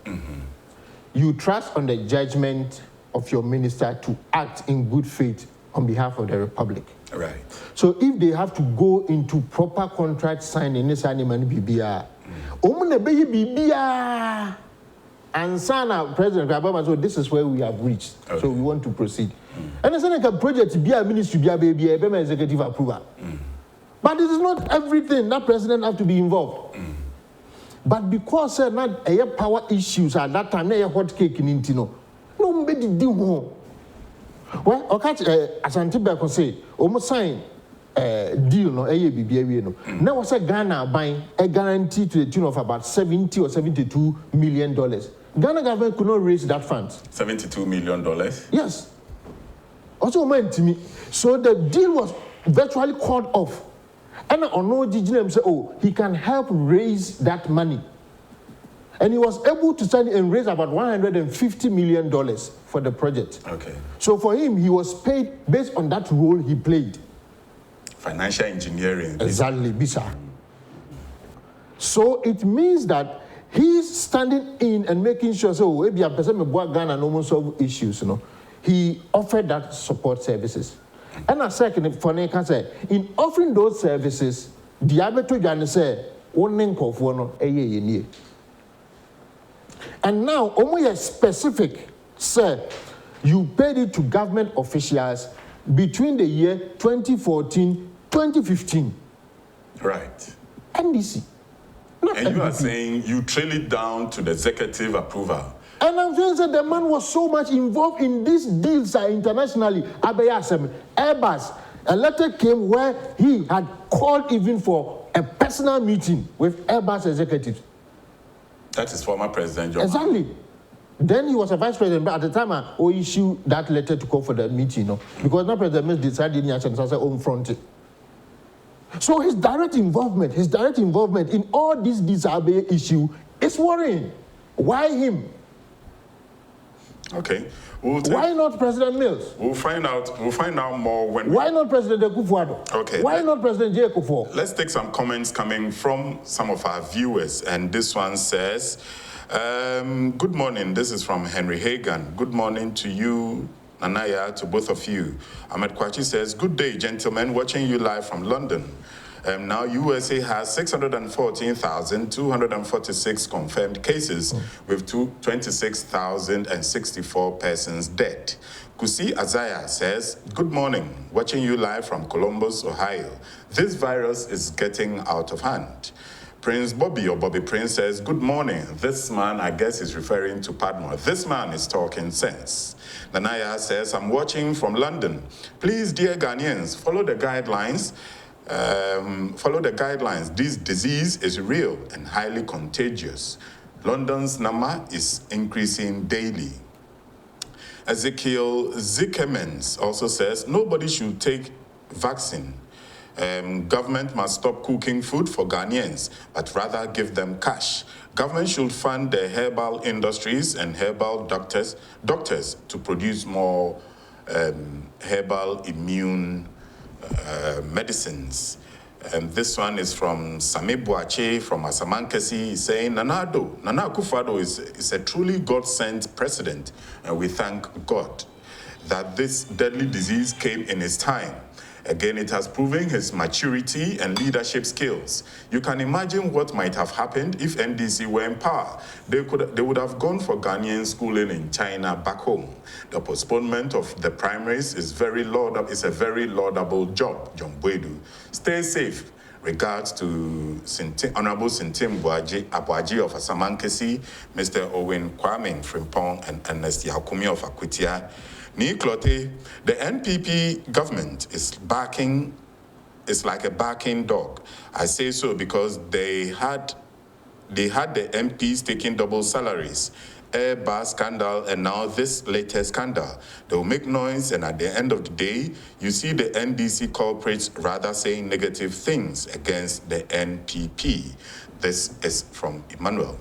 You trust on the judgment of your minister to act in good faith on behalf of the Republic. Right. So if they have to go into proper contract signing, this animal BBR, and Sana President Obama, so this is where we have reached. Okay. So we want to proceed. And it's like a project be a ministry, be a executive approval. But it is not everything that president have to be involved. But because not a power issues at that time, a hot cake in Intino, nobody do more. Well, okay, Asante Beko say, almost sign deal no ABBA no. Now was a Ghana buying a guarantee to the tune of about $70 or $72 million. Ghana government could not raise that fund. $72 million? Yes. Also, to me. So the deal was virtually called off. And Ono Gijinem said, oh, he can help raise that money. And he was able to stand and raise about $150 million for the project. Okay. So for him, he was paid based on that role he played. Financial engineering. Exactly, Bisa. So it means that he's standing in and making sure, so maybe a person may work Ghana and almost solve issues, He offered that support services. And a second, for can say, in offering those services, the Abeto Jan say, and now, almost specific, sir, you paid it to government officials between the year 2014, 2015. Right. NDC. And you are saying you trail it down to the executive approval. And I'm saying that the man was so much involved in these deals internationally. Airbus, a letter came where he had called even for a personal meeting with Airbus executives. That is former President John. Exactly. Then he was a vice president, but at the time, I issued that letter to call for the meeting, because now President decided to own front. So his direct involvement in all these disabled issue is worrying. Why him? Okay. Why not President Mills? We'll find out more when. Why not President Akufo-Addo? Okay. Why not President J. Kufuor? Let's take some comments coming from some of our viewers, and this one says, "Good morning. This is from Henry Hagan. Good morning to you, Nanaya, to both of you." Ahmed Kwachi says, "Good day, gentlemen. Watching you live from London." Now, USA has 614,246 confirmed cases with 26,064 persons dead. Kusi Azaya says, "Good morning, watching you live from Columbus, Ohio. This virus is getting out of hand." Prince Bobby or Bobby Prince says, "Good morning. This man, I guess, is referring to Padmore. This man is talking sense." Nanaya says, "I'm watching from London. Please, dear Ghanaians, follow the guidelines. This disease is real and highly contagious. London's number is increasing daily." Ezekiel Zikemens also says, "Nobody should take vaccine. Government must stop cooking food for Ghanaians, but rather give them cash. Government should fund the herbal industries and herbal doctors to produce more herbal immune medicines." And this one is from Sami Boache from Asamankesi. He's saying, Nana Akufo-Addo is a truly God-sent president, and we thank God that this deadly disease came in his time. Again, it has proven his maturity and leadership skills. You can imagine what might have happened if NDC were in power. They would have gone for Ghanaian schooling in China back home. The postponement of the primaries is a very laudable job, John Boedu. Stay safe. Regards to Honorable Sintim Abuaji of Asamankesi, Mr. Owen Kwame Frimpong, and Ernest Yakumi of Akwitia. Niklote, the NPP government is like a barking dog. I say so because they had the MPs taking double salaries, Airbus scandal, and now this latest scandal. They will make noise, and at the end of the day, you see the NDC culprits rather saying negative things against the NPP. This is from Emmanuel.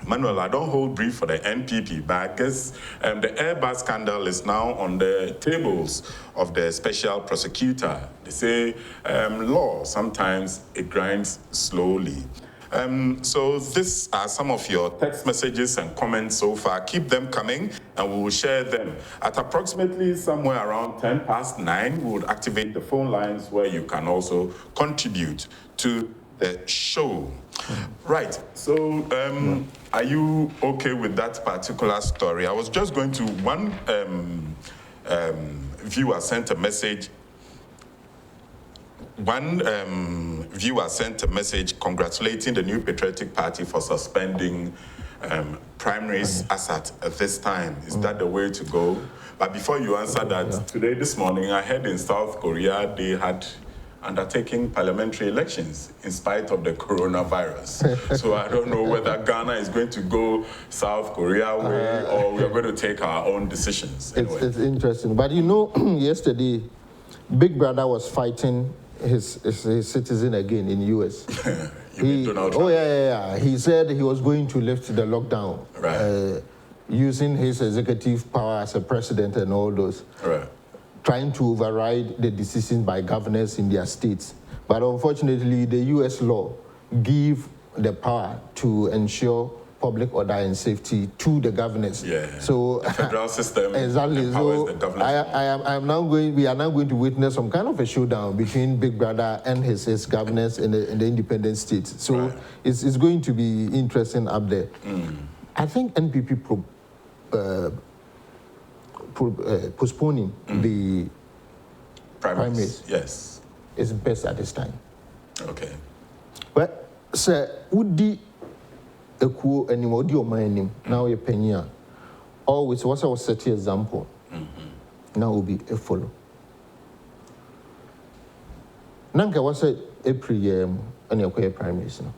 Manuel, I don't hold brief for the NPP, but I guess the Airbus scandal is now on the tables of the special prosecutor. They say law, sometimes it grinds slowly. So these are some of your text messages and comments so far. Keep them coming, and we will share them. At approximately somewhere around 9:10, we will activate the phone lines where you can also contribute to the show. Right, so are you okay with that particular story? I was just going to, one viewer sent a message. One viewer sent a message congratulating the New Patriotic Party for suspending primaries as at this time. Is that the way to go? But before you answer that, this morning I heard in South Korea they had undertaking parliamentary elections in spite of the coronavirus. So I don't know whether Ghana is going to go South Korea way or we are going to take our own decisions. Anyway. It's interesting. But you know, yesterday, Big Brother was fighting his citizen again in the US. Donald Trump? Yeah. He said he was going to lift the lockdown, Right. using his executive power as a president and all those, Right. trying to override the decisions by governors in their states. But unfortunately, the US law give the power to ensure public order and safety to the governors. Yeah. So the federal system exactly. empowers So the governors. we are now going to witness some kind of a showdown between Big Brother and his governors in the independent states. So Right. it's going to be interesting up there. I think NPP postponing the primaries. Yes. is best at this time. Okay. But sir, Udi Ekuo and Odi Omanim, now a penya. Always was our set example. Now will be a follow. Nanka was a April year and your primaries now.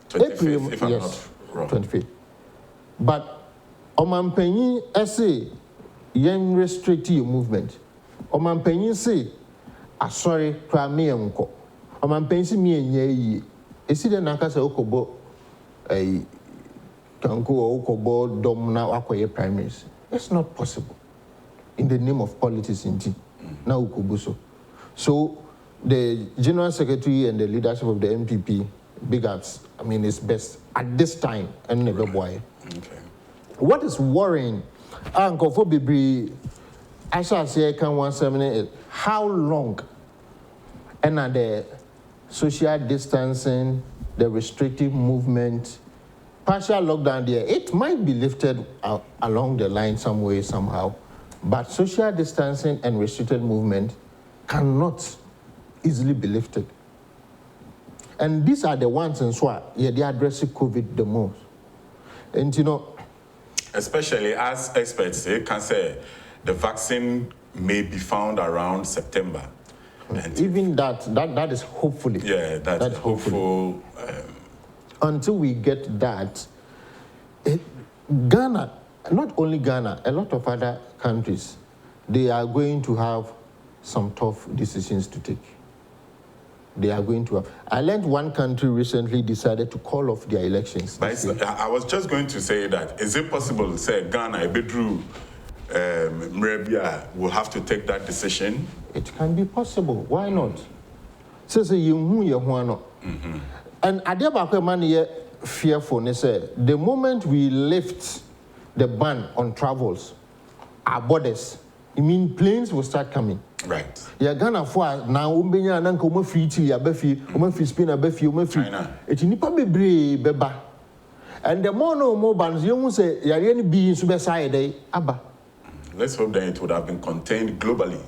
25th, if I'm yes, not wrong. 25th. But Oman say, young restrict your movement. Oman say, sorry, cry me uncle. Oman Penny me and ye. Is it an Akasa Okobo a Kanko Okobo Dom now acquire primaries? It's not possible. In the name of politics, indeed. Now Ukubuso. So the General Secretary and the leadership of the MPP, big ups. I mean, it's best at this time and never boy. Okay. What is worrying, Uncle for Bibri, I shall say, I can 178. How long? And the social distancing, the restrictive movement, partial lockdown there, it might be lifted along the line some way, somehow. But social distancing and restricted movement cannot easily be lifted. And these are the ones in SWA, yeah, they address COVID the most. And you know, especially as experts say, can say the vaccine may be found around September. And even that is hopefully. yeah, that's hopeful. Until we get that, Ghana, not only Ghana, a lot of other countries, they are going to have some tough decisions to take. They are going to have. I learned one country recently decided to call off their elections. But I was just going to say that, is it possible to say Ghana, Bedru, Mrebia will have to take that decision? It can be possible. Why not? So you know. And Agyapong man fearful. They say the moment we lift the ban on travels, our borders, it means planes will start coming. Right. Yeah, Ghana for now. Umbenya nanka uma free Chile, uma free Spain, uma free. It's nipa bebre beba. And the more bans, you won't say you're any being super side abba. Let's hope that it would have been contained globally.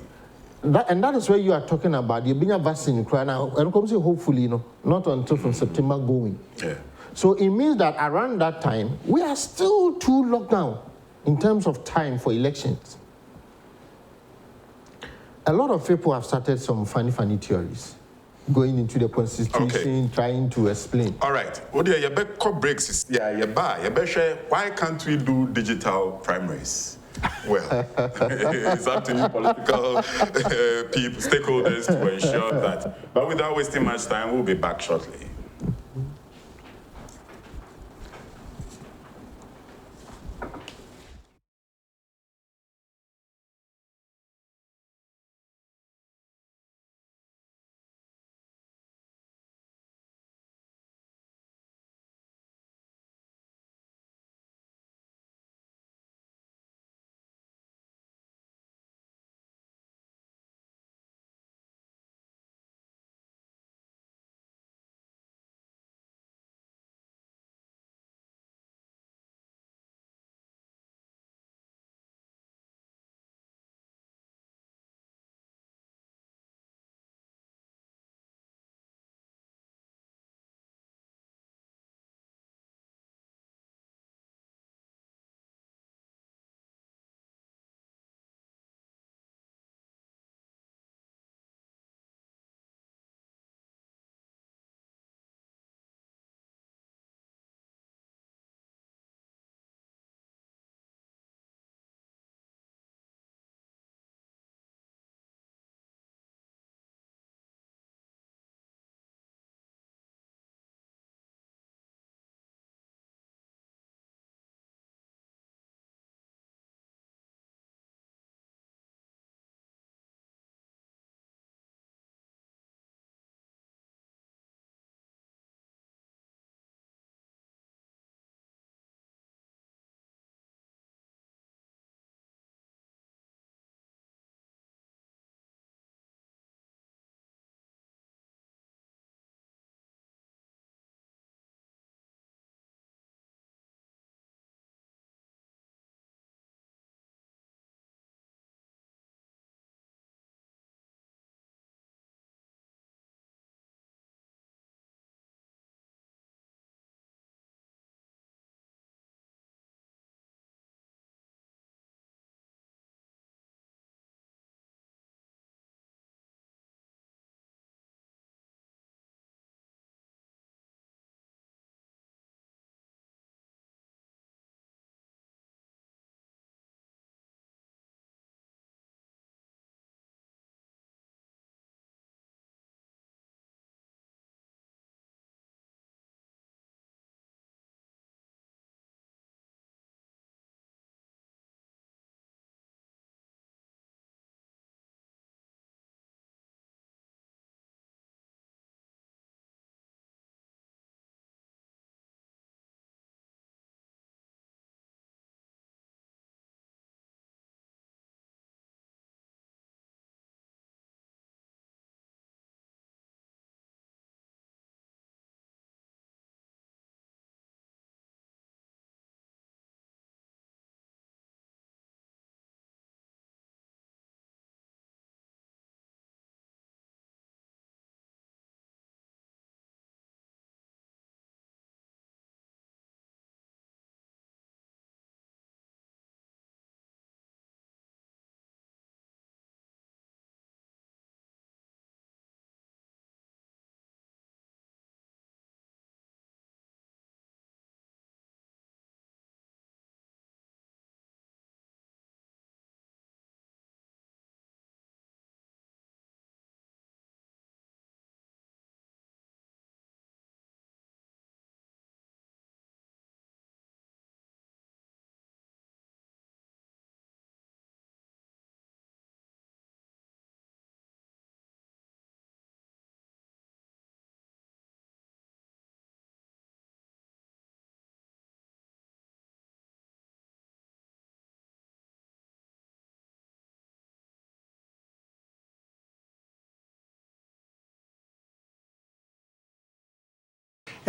That is where you are talking about. You're being a vaccine now, and come say hopefully, not until from September going. Yeah. So it means that around that time, we are still too locked down in terms of time for elections. A lot of people have started some funny theories, going into the constitution, trying to explain. All right. You better breaks. Yeah, why can't we do digital primaries? Well, it's up to you political people, stakeholders to ensure that. But without wasting much time, we'll be back shortly.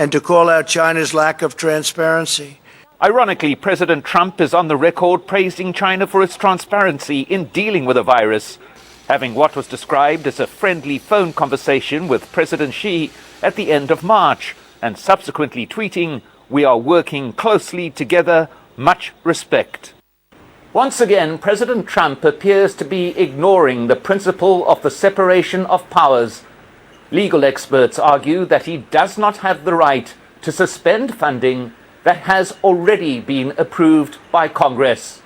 and to call out China's lack of transparency. Ironically, President Trump is on the record praising China for its transparency in dealing with the virus, having what was described as a friendly phone conversation with President Xi at the end of March, and subsequently tweeting, "We are working closely together, much respect." Once again, President Trump appears to be ignoring the principle of the separation of powers. Legal experts argue that he does not have the right to suspend funding that has already been approved by Congress.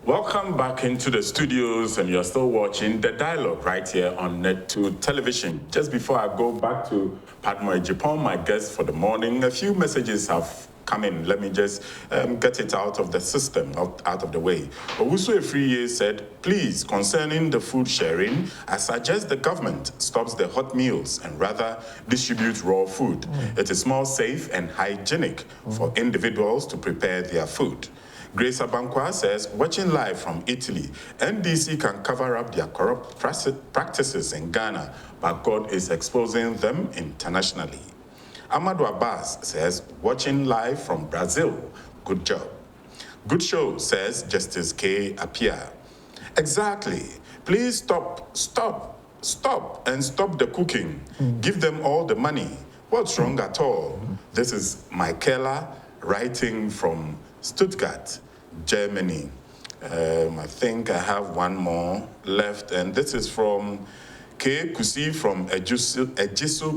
Welcome back into the studios, and you're still watching The Dialogue right here on Net2 Television. Just before I go back to Padmore Agyapong, my guest for the morning, a few messages have come in. Let me just get it out of the system, out of the way. Owusu Efriye said, please, concerning the food sharing, I suggest the government stops the hot meals and rather distribute raw food. It is more safe and hygienic for individuals to prepare their food. Grace Abankwa says, watching live from Italy, NDC can cover up their corrupt practices in Ghana, but God is exposing them internationally. Amadou Abbas says, watching live from Brazil, good job. Good show, says Justice K. Apia. Exactly. Please stop the cooking. Give them all the money. What's wrong at all? This is Michaela writing from Stuttgart, Germany. I think I have one more left, and this is from K. Kusi from Ejisu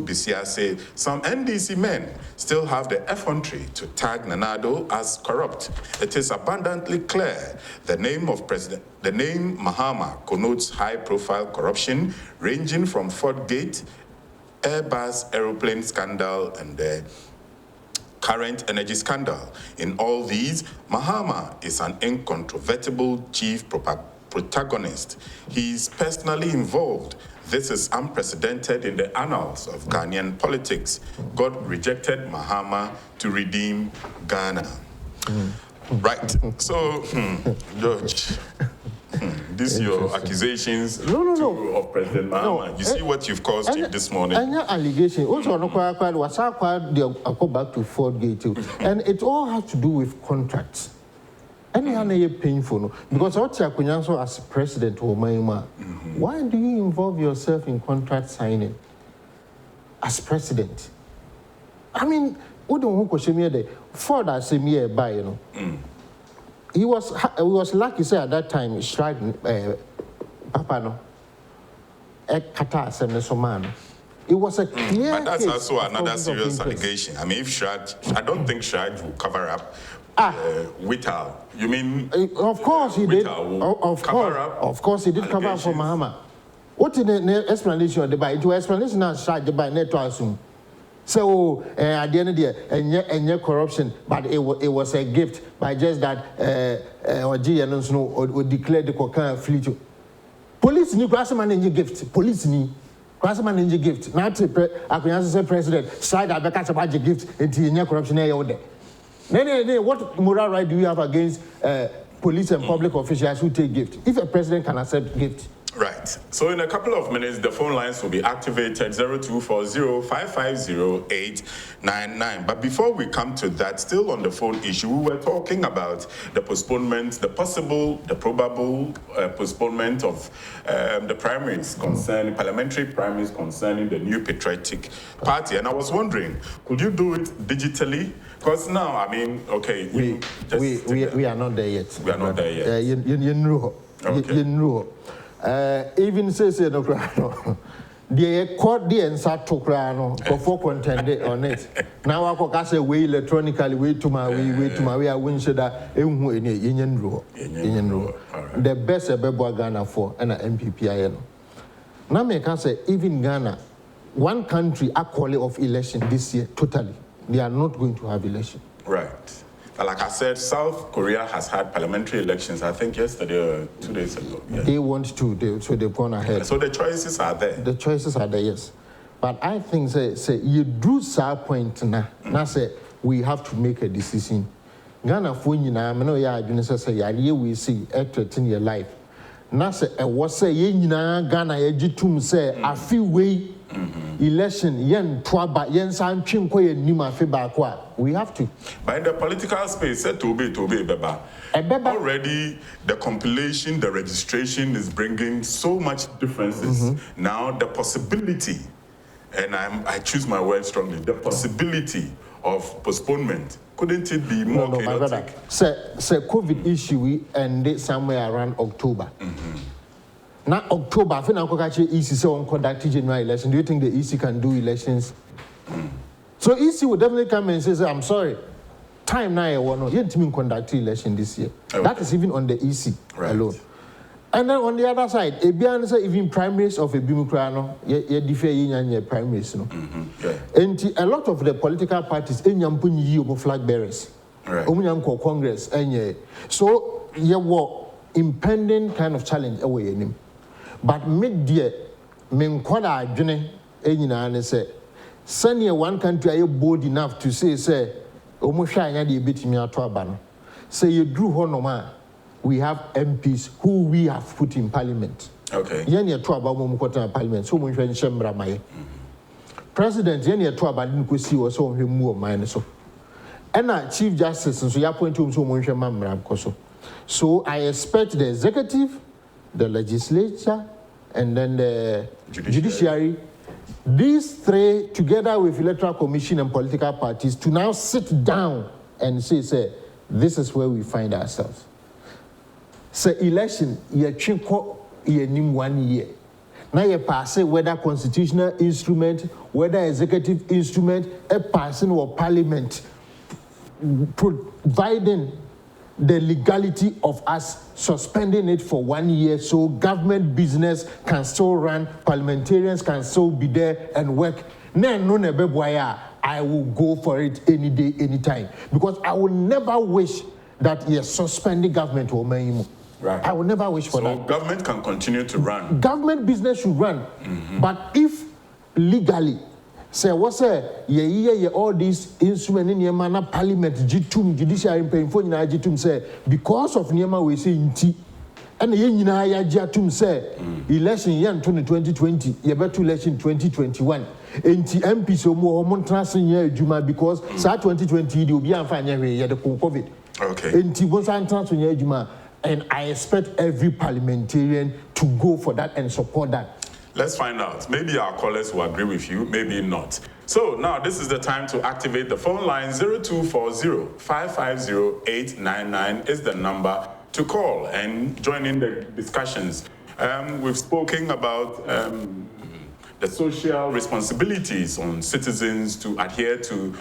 Bisiase. Some NDC men still have the effrontery to tag Nanado as corrupt. It is abundantly clear the name Mahama connotes high-profile corruption ranging from Fort Gate, Airbus aeroplane scandal, and the current energy scandal. In all these, Mahama is an incontrovertible chief protagonist. He is personally involved. This is unprecedented in the annals of Ghanaian politics. God rejected Mahama to redeem Ghana. Right. So, George, these your accusations of President Mahama. You see what you've caused him this morning. And your allegation also was go back to Fort Gate too. And it all has to do with contracts. And it's painful because as president why do you involve yourself in contract signing as president? I mean, we don't question me there. For that same year by he was lucky say at that time strike Papa no Kata Semesomano. It was a clear but that's case also another serious allegation. I mean, if Shraj, I don't think Shraj will cover up Whittal. You mean? Of course he did. Of course he did cover up for Mahama. What is the explanation of the buy? It was explanation now Shraj the buy net to assume. So at the end of the year, and your corruption, but it was a gift by just that or GNs or declare the Kokan fleet. Police need to manage gift. Police need to manage gift. Not the president side because about the gift into your corruption. What moral right do you have against police and public officials who take gift? If a president can accept gift. Right. So in a couple of minutes, the phone lines will be activated 0240-550-899. But before we come to that, still on the phone issue, we were talking about the postponement, the probable postponement of the primaries concerning parliamentary primaries concerning the new patriotic party. And I was wondering, could you do it digitally? Because now, I mean, okay, we are not there yet. We are not there yet. You know. Okay. You know. Even says no crano. The court the answer to crano for contended on it. Now I can say way electronically way to my way I win so that in Union rule. The best ever Ghana for an MPPIN. Now me can say even Ghana one country actually of election this year totally. They are not going to have election. Right. But like I said, South Korea has had parliamentary elections, I think yesterday or 2 days ago. Yeah. They want to, so they've gone ahead. So the choices are there. The choices are there, yes. But I think, say you do say point now. Now say we have to make a decision. Ghana for you now, I know ya say ya we see 13 year life. Now say was say ye Ghana ejitum say a few way election yen twaba yen san twinko ye nima fe ba kwa. We have to. But in the political space, said to be beba. Already the compilation, the registration is bringing so much differences. Now the possibility, and I choose my words strongly, the possibility of postponement, couldn't it be more chaotic? My brother. Say COVID issue we ended somewhere around October. Now October, I think EC say on conduct general election. Do you think the EC can do elections? So EC will definitely come and say, I'm sorry, time now you want to conduct election this year. Okay. That is even on the EC alone. And then on the other side, even primaries of a Bimukrano, you defer in primaries. And a lot of the political parties in flag bearers, Congress, and so you were impending kind of challenge away in him. But mid-year, Menquada June, and say, send one country are you bold enough to say, almost shy a bit in your turban. Say you drew Honoma. We have MPs who we have put in parliament. Okay. Yenya Twaba Mumukota parliament, so much when Shembra May. President Yenya Twaba didn't go see or so him more minus. And our Chief Justice, and so you point to so much Mamra. So I expect the executive, the legislature, and then the judiciary, these three, together with electoral commission and political parties, to now sit down and say, this is where we find ourselves. Say election, ye chinko ye nim 1 year. Now ye pass whether constitutional instrument, whether executive instrument, a passing or parliament, providing the legality of us suspending it for 1 year so government business can still run, parliamentarians can still be there and work. I will go for it any day, anytime. Because I will never wish that you're suspending government or right. I will never wish for that. So government can continue to run. Government business should run. But if legally, say what's say all these instruments in Yemana Parliament, Jitum, judiciary painful in Jitum say because of Niema we say inti and Yenina Yajatum say election yan 2020, ye better election 2021. Enti MP so more montrasing ye Juma because sa 2020 they will be fine ye the COVID. Okay. Enti once I'm transferring ye Juma. And I expect every parliamentarian to go for that and support that. Let's find out. Maybe our callers will agree with you, maybe not. So now this is the time to activate the phone line. 0240-550-899 is the number to call and join in the discussions. We've spoken about the social responsibilities on citizens to adhere to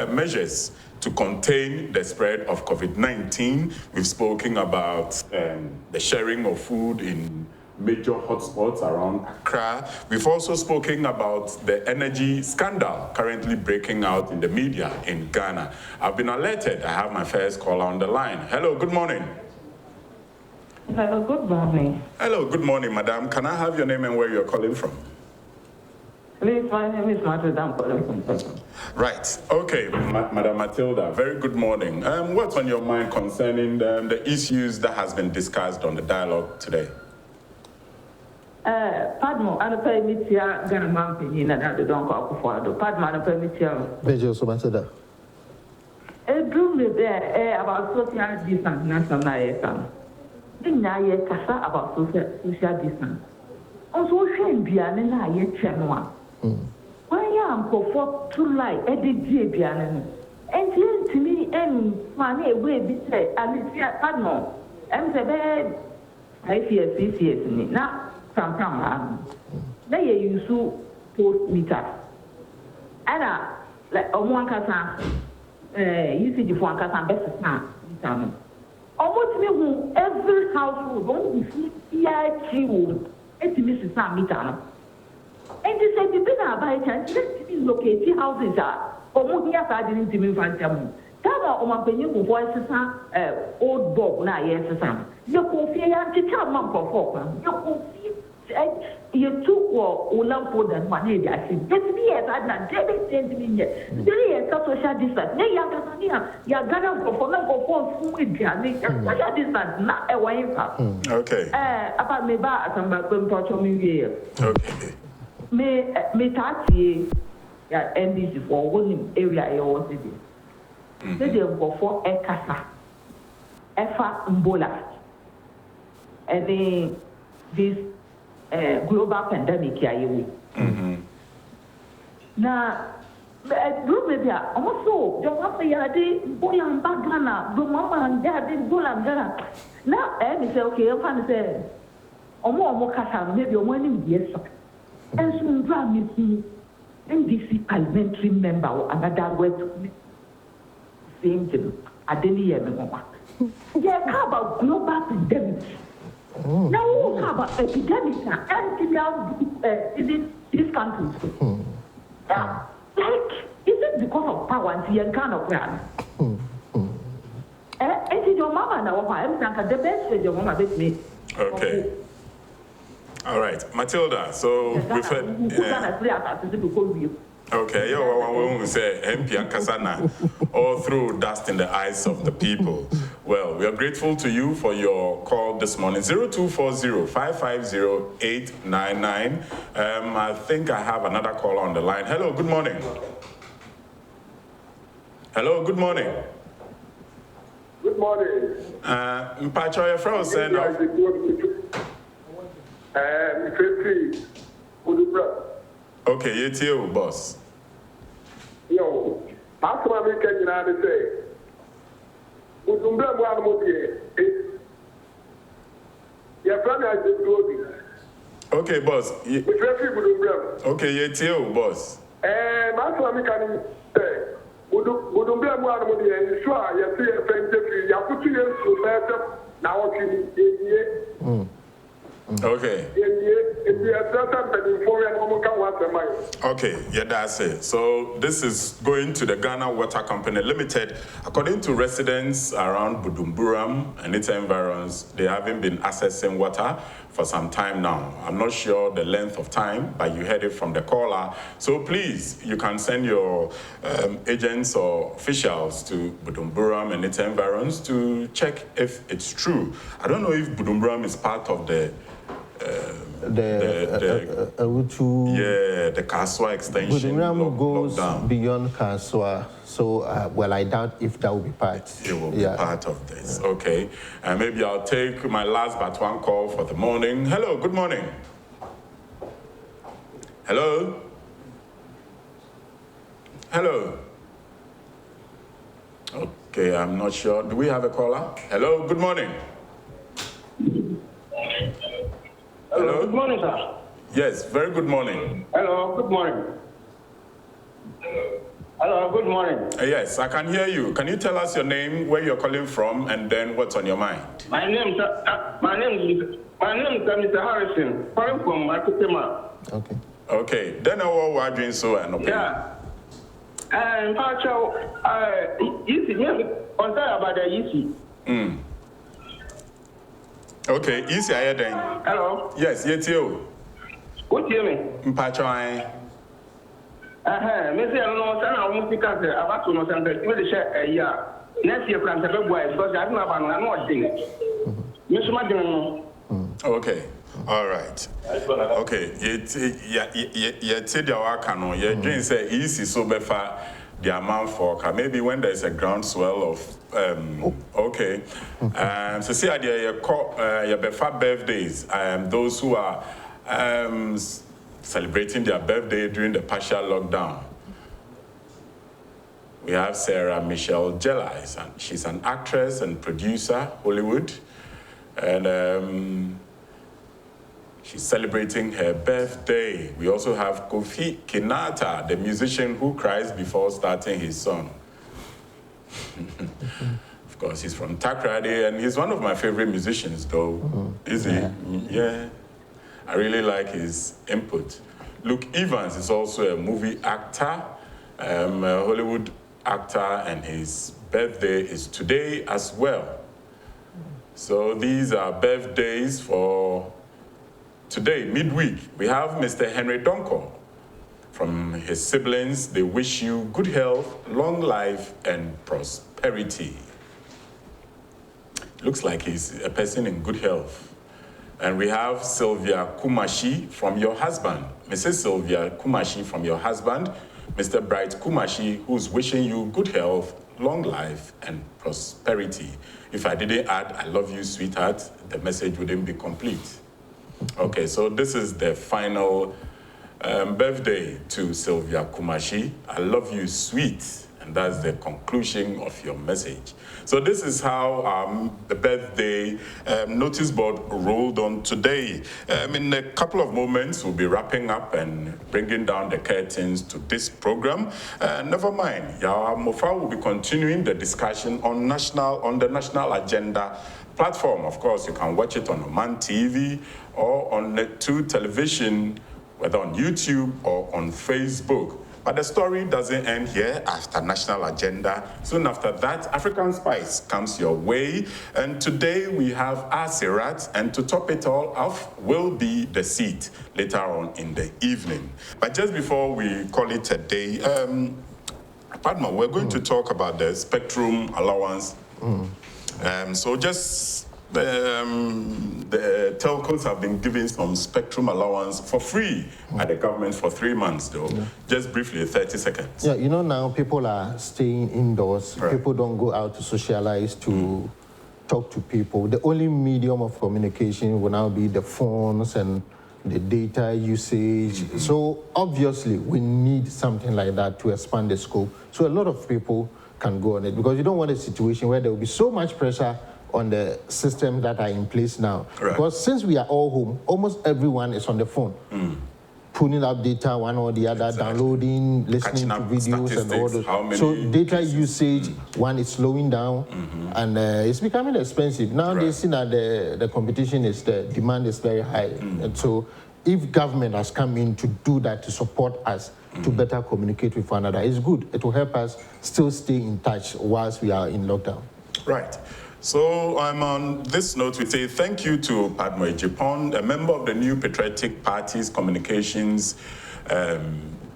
measures to contain the spread of COVID-19. We've spoken about the sharing of food in major hotspots around Accra. We've also spoken about the energy scandal currently breaking out in the media in Ghana. I've been alerted. I have my first caller on the line. Hello, good morning. Hello, good morning. Hello, good morning, madam. Can I have your name and where you're calling from? Please, my name is Matilda. I'm calling from Padmore. Right. Okay, Madam Matilda, very good morning. What's on your mind concerning the issues that has been discussed on the dialogue today? Padmore, I don't permit you Ghana Mampini and I don't call for Padmore, I don't permit you. Bejo so Matilda. It drew me there about social distance, national IFM. Then I kasa about social distance. Also, shame beyond na ye chenwa. When you am for to lie, edit beyond. And to me, and money way be say, and it's Padmore. I'm the bed. I fear CCS now. From they use post meter. And like one casa, usage for one casa best meter. Almost me who every household don't be EIQ. It's Mrs. Meter. And they say, people are buying chance, let's locate houses are, or moving as I didn't even find them. Tell my opinion of voices are old Bob, now, yes, son. You could fear to tell Mum for folk. You could fear you took or love for them one day. I think that's me as I've done 10 minutes. There is a social distance. Nay, you're gonna go for them or for food. Social distance, not a way. Okay. About me, but I'm back when touch on me here. Okay. Me taxi, yeah, NDC for one area I was in. They go for a casa, Efa Mbola, and then this global pandemic here. Now, group media also, the one they are the boy and bagana, the mama and dad in Bulan. Now, I say, okay, I'm going to say, more casa, maybe you're winning, yes, and soon drive me. NDC parliamentary member or another word saying to I didn't hear me. Yeah, how about global pandemic? Now, what about epidemic now? And this country. Like, is it because of power and the kind of plan? And your mama now, I'm saying the best way your mama with me. Okay. All right, Matilda. So we've heard. Okay, yeah, we say MP and Kasana all through dust in the eyes of the people. Well, we are grateful to you for your call this morning. 0240-550-899. I think I have another caller on the line. Hello, good morning. Hello, good morning. Good morning. Mpacho, your friend said no. Okay, it's you, boss. Yo, that's what I'm getting out of say. Okay, boss. Okay, it's you, boss. That's what I'm can say. Okay. Okay, yeah, that's it. So this is going to the Ghana Water Company Limited. According to residents around Budumburam and its environs, they haven't been accessing water for some time now. I'm not sure the length of time, but you heard it from the caller. So please, you can send your agents or officials to Budumburam and its environs to check if it's true. I don't know if Budumburam is part of the Kaswa extension. Budumburam goes lockdown. beyond Kaswa, so well, I doubt if that will be part. It will be part of this. Okay, and maybe I'll take my last but one call for the morning. Hello, good morning. Hello. Hello. Okay, I'm not sure. Do we have a caller? Hello, good morning. Hello. Good morning, sir. Yes, very good morning. Hello, good morning. Hello, good morning. Yes, I can hear you. Can you tell us your name, where you're calling from, and then what's on your mind? My name is Mr. Harrison, calling from Akutema. Okay. Okay, then what we're doing so and okay. Yeah. And Pacho, you see, concerned about the issue. Okay, easy here then. Hello. Yes, yes, you. What do you mean? Mpacho. Maybe I don't know what I'm going to about to know something. You will share a year. Next year, from the boy, because I don't know about one thing. Mr. Madden. Okay. All right. Okay. You said your work, you didn't say easy so before the amount for maybe when there's a groundswell of okay. So see idea your birthdays, those who are celebrating their birthday during the partial lockdown. We have Sarah Michelle Gellar, and she's an actress and producer, Hollywood, and she's celebrating her birthday. We also have Kofi Kinata, the musician who cries before starting his song. Of course, he's from Takrady, and he's one of my favorite musicians, though. Is he? Yeah. I really like his input. Luke Evans is also a movie actor, a Hollywood actor, and his birthday is today as well. So these are birthdays for today, midweek. We have Mr. Henry Donko. From his siblings, they wish you good health, long life, and prosperity. Looks like he's a person in good health. And we have Sylvia Kumashi from your husband. Mrs. Sylvia Kumashi from your husband, Mr. Bright Kumashi, who's wishing you good health, long life, and prosperity. If I didn't add, I love you, sweetheart, the message wouldn't be complete. Okay, so this is the final birthday to Sylvia Kumashi. I love you, sweet. And that's the conclusion of your message. So this is how the birthday notice board rolled on today. In a couple of moments, we'll be wrapping up and bringing down the curtains to this program. Never mind, Yawa Mofa will be continuing the discussion on the national agenda platform. Of course, you can watch it on Oman TV or on Net2 television, whether on YouTube or on Facebook. But the story doesn't end here after national agenda. Soon after that, African Spice comes your way. And today we have Asirat, and to top it all off will be the seat later on in the evening. But just before we call it a day, Padmore, we're going to talk about the spectrum allowance. So just the telcos have been given some spectrum allowance for free by the government for 3 months, though. Yeah. Just briefly, 30 seconds. Yeah, you know, now people are staying indoors. Right. People don't go out to socialize, to talk to people. The only medium of communication will now be the phones and the data usage. So obviously, we need something like that to expand the scope. So a lot of people can go on it, because you don't want a situation where there will be so much pressure on the systems that are in place now. Right. Because since we are all home, almost everyone is on the phone, pulling up data, one or the other, downloading, listening to videos and all those. So data usage, one is slowing down, and it's becoming expensive. Now they see that the competition is the demand is very high. And so if government has come in to do that, to support us, to better communicate with one another, it's good. It will help us still stay in touch whilst we are in lockdown. Right. So on this note, we say thank you to Padmore Agyapong, a member of the New Patriotic Party's communications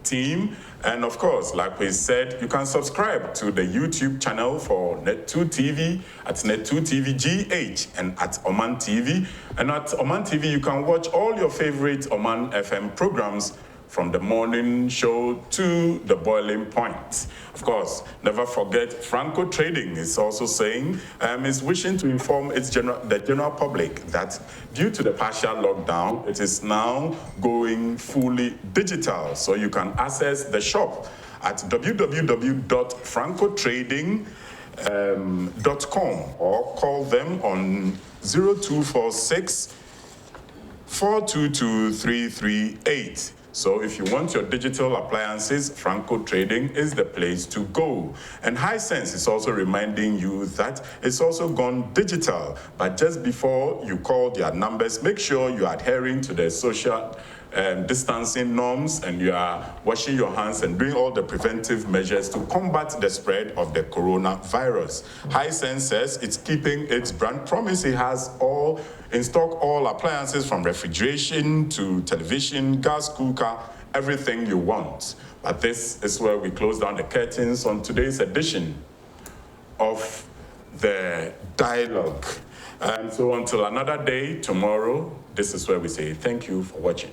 team. And of course, like we said, you can subscribe to the YouTube channel for Net2 TV at Net2 TV GH and at Oman TV. And at Oman TV, you can watch all your favorite Oman FM programs, from the morning show to the boiling point. Of course, never forget, Franco Trading is also saying, is wishing to inform the general public that due to the partial lockdown, it is now going fully digital. So you can access the shop at www.francotrading.com or call them on 0246 422 338. So if you want your digital appliances, Franco Trading is the place to go. And Hisense is also reminding you that it's also gone digital. But just before you call their numbers, make sure you're adhering to the social distancing norms, and you are washing your hands and doing all the preventive measures to combat the spread of the coronavirus. Hisense says it's keeping its brand promise. It has in stock all appliances from refrigeration to television, gas cooker, everything you want. But this is where we close down the curtains on today's edition of the Dialogue. And so until another day, tomorrow, this is where we say thank you for watching.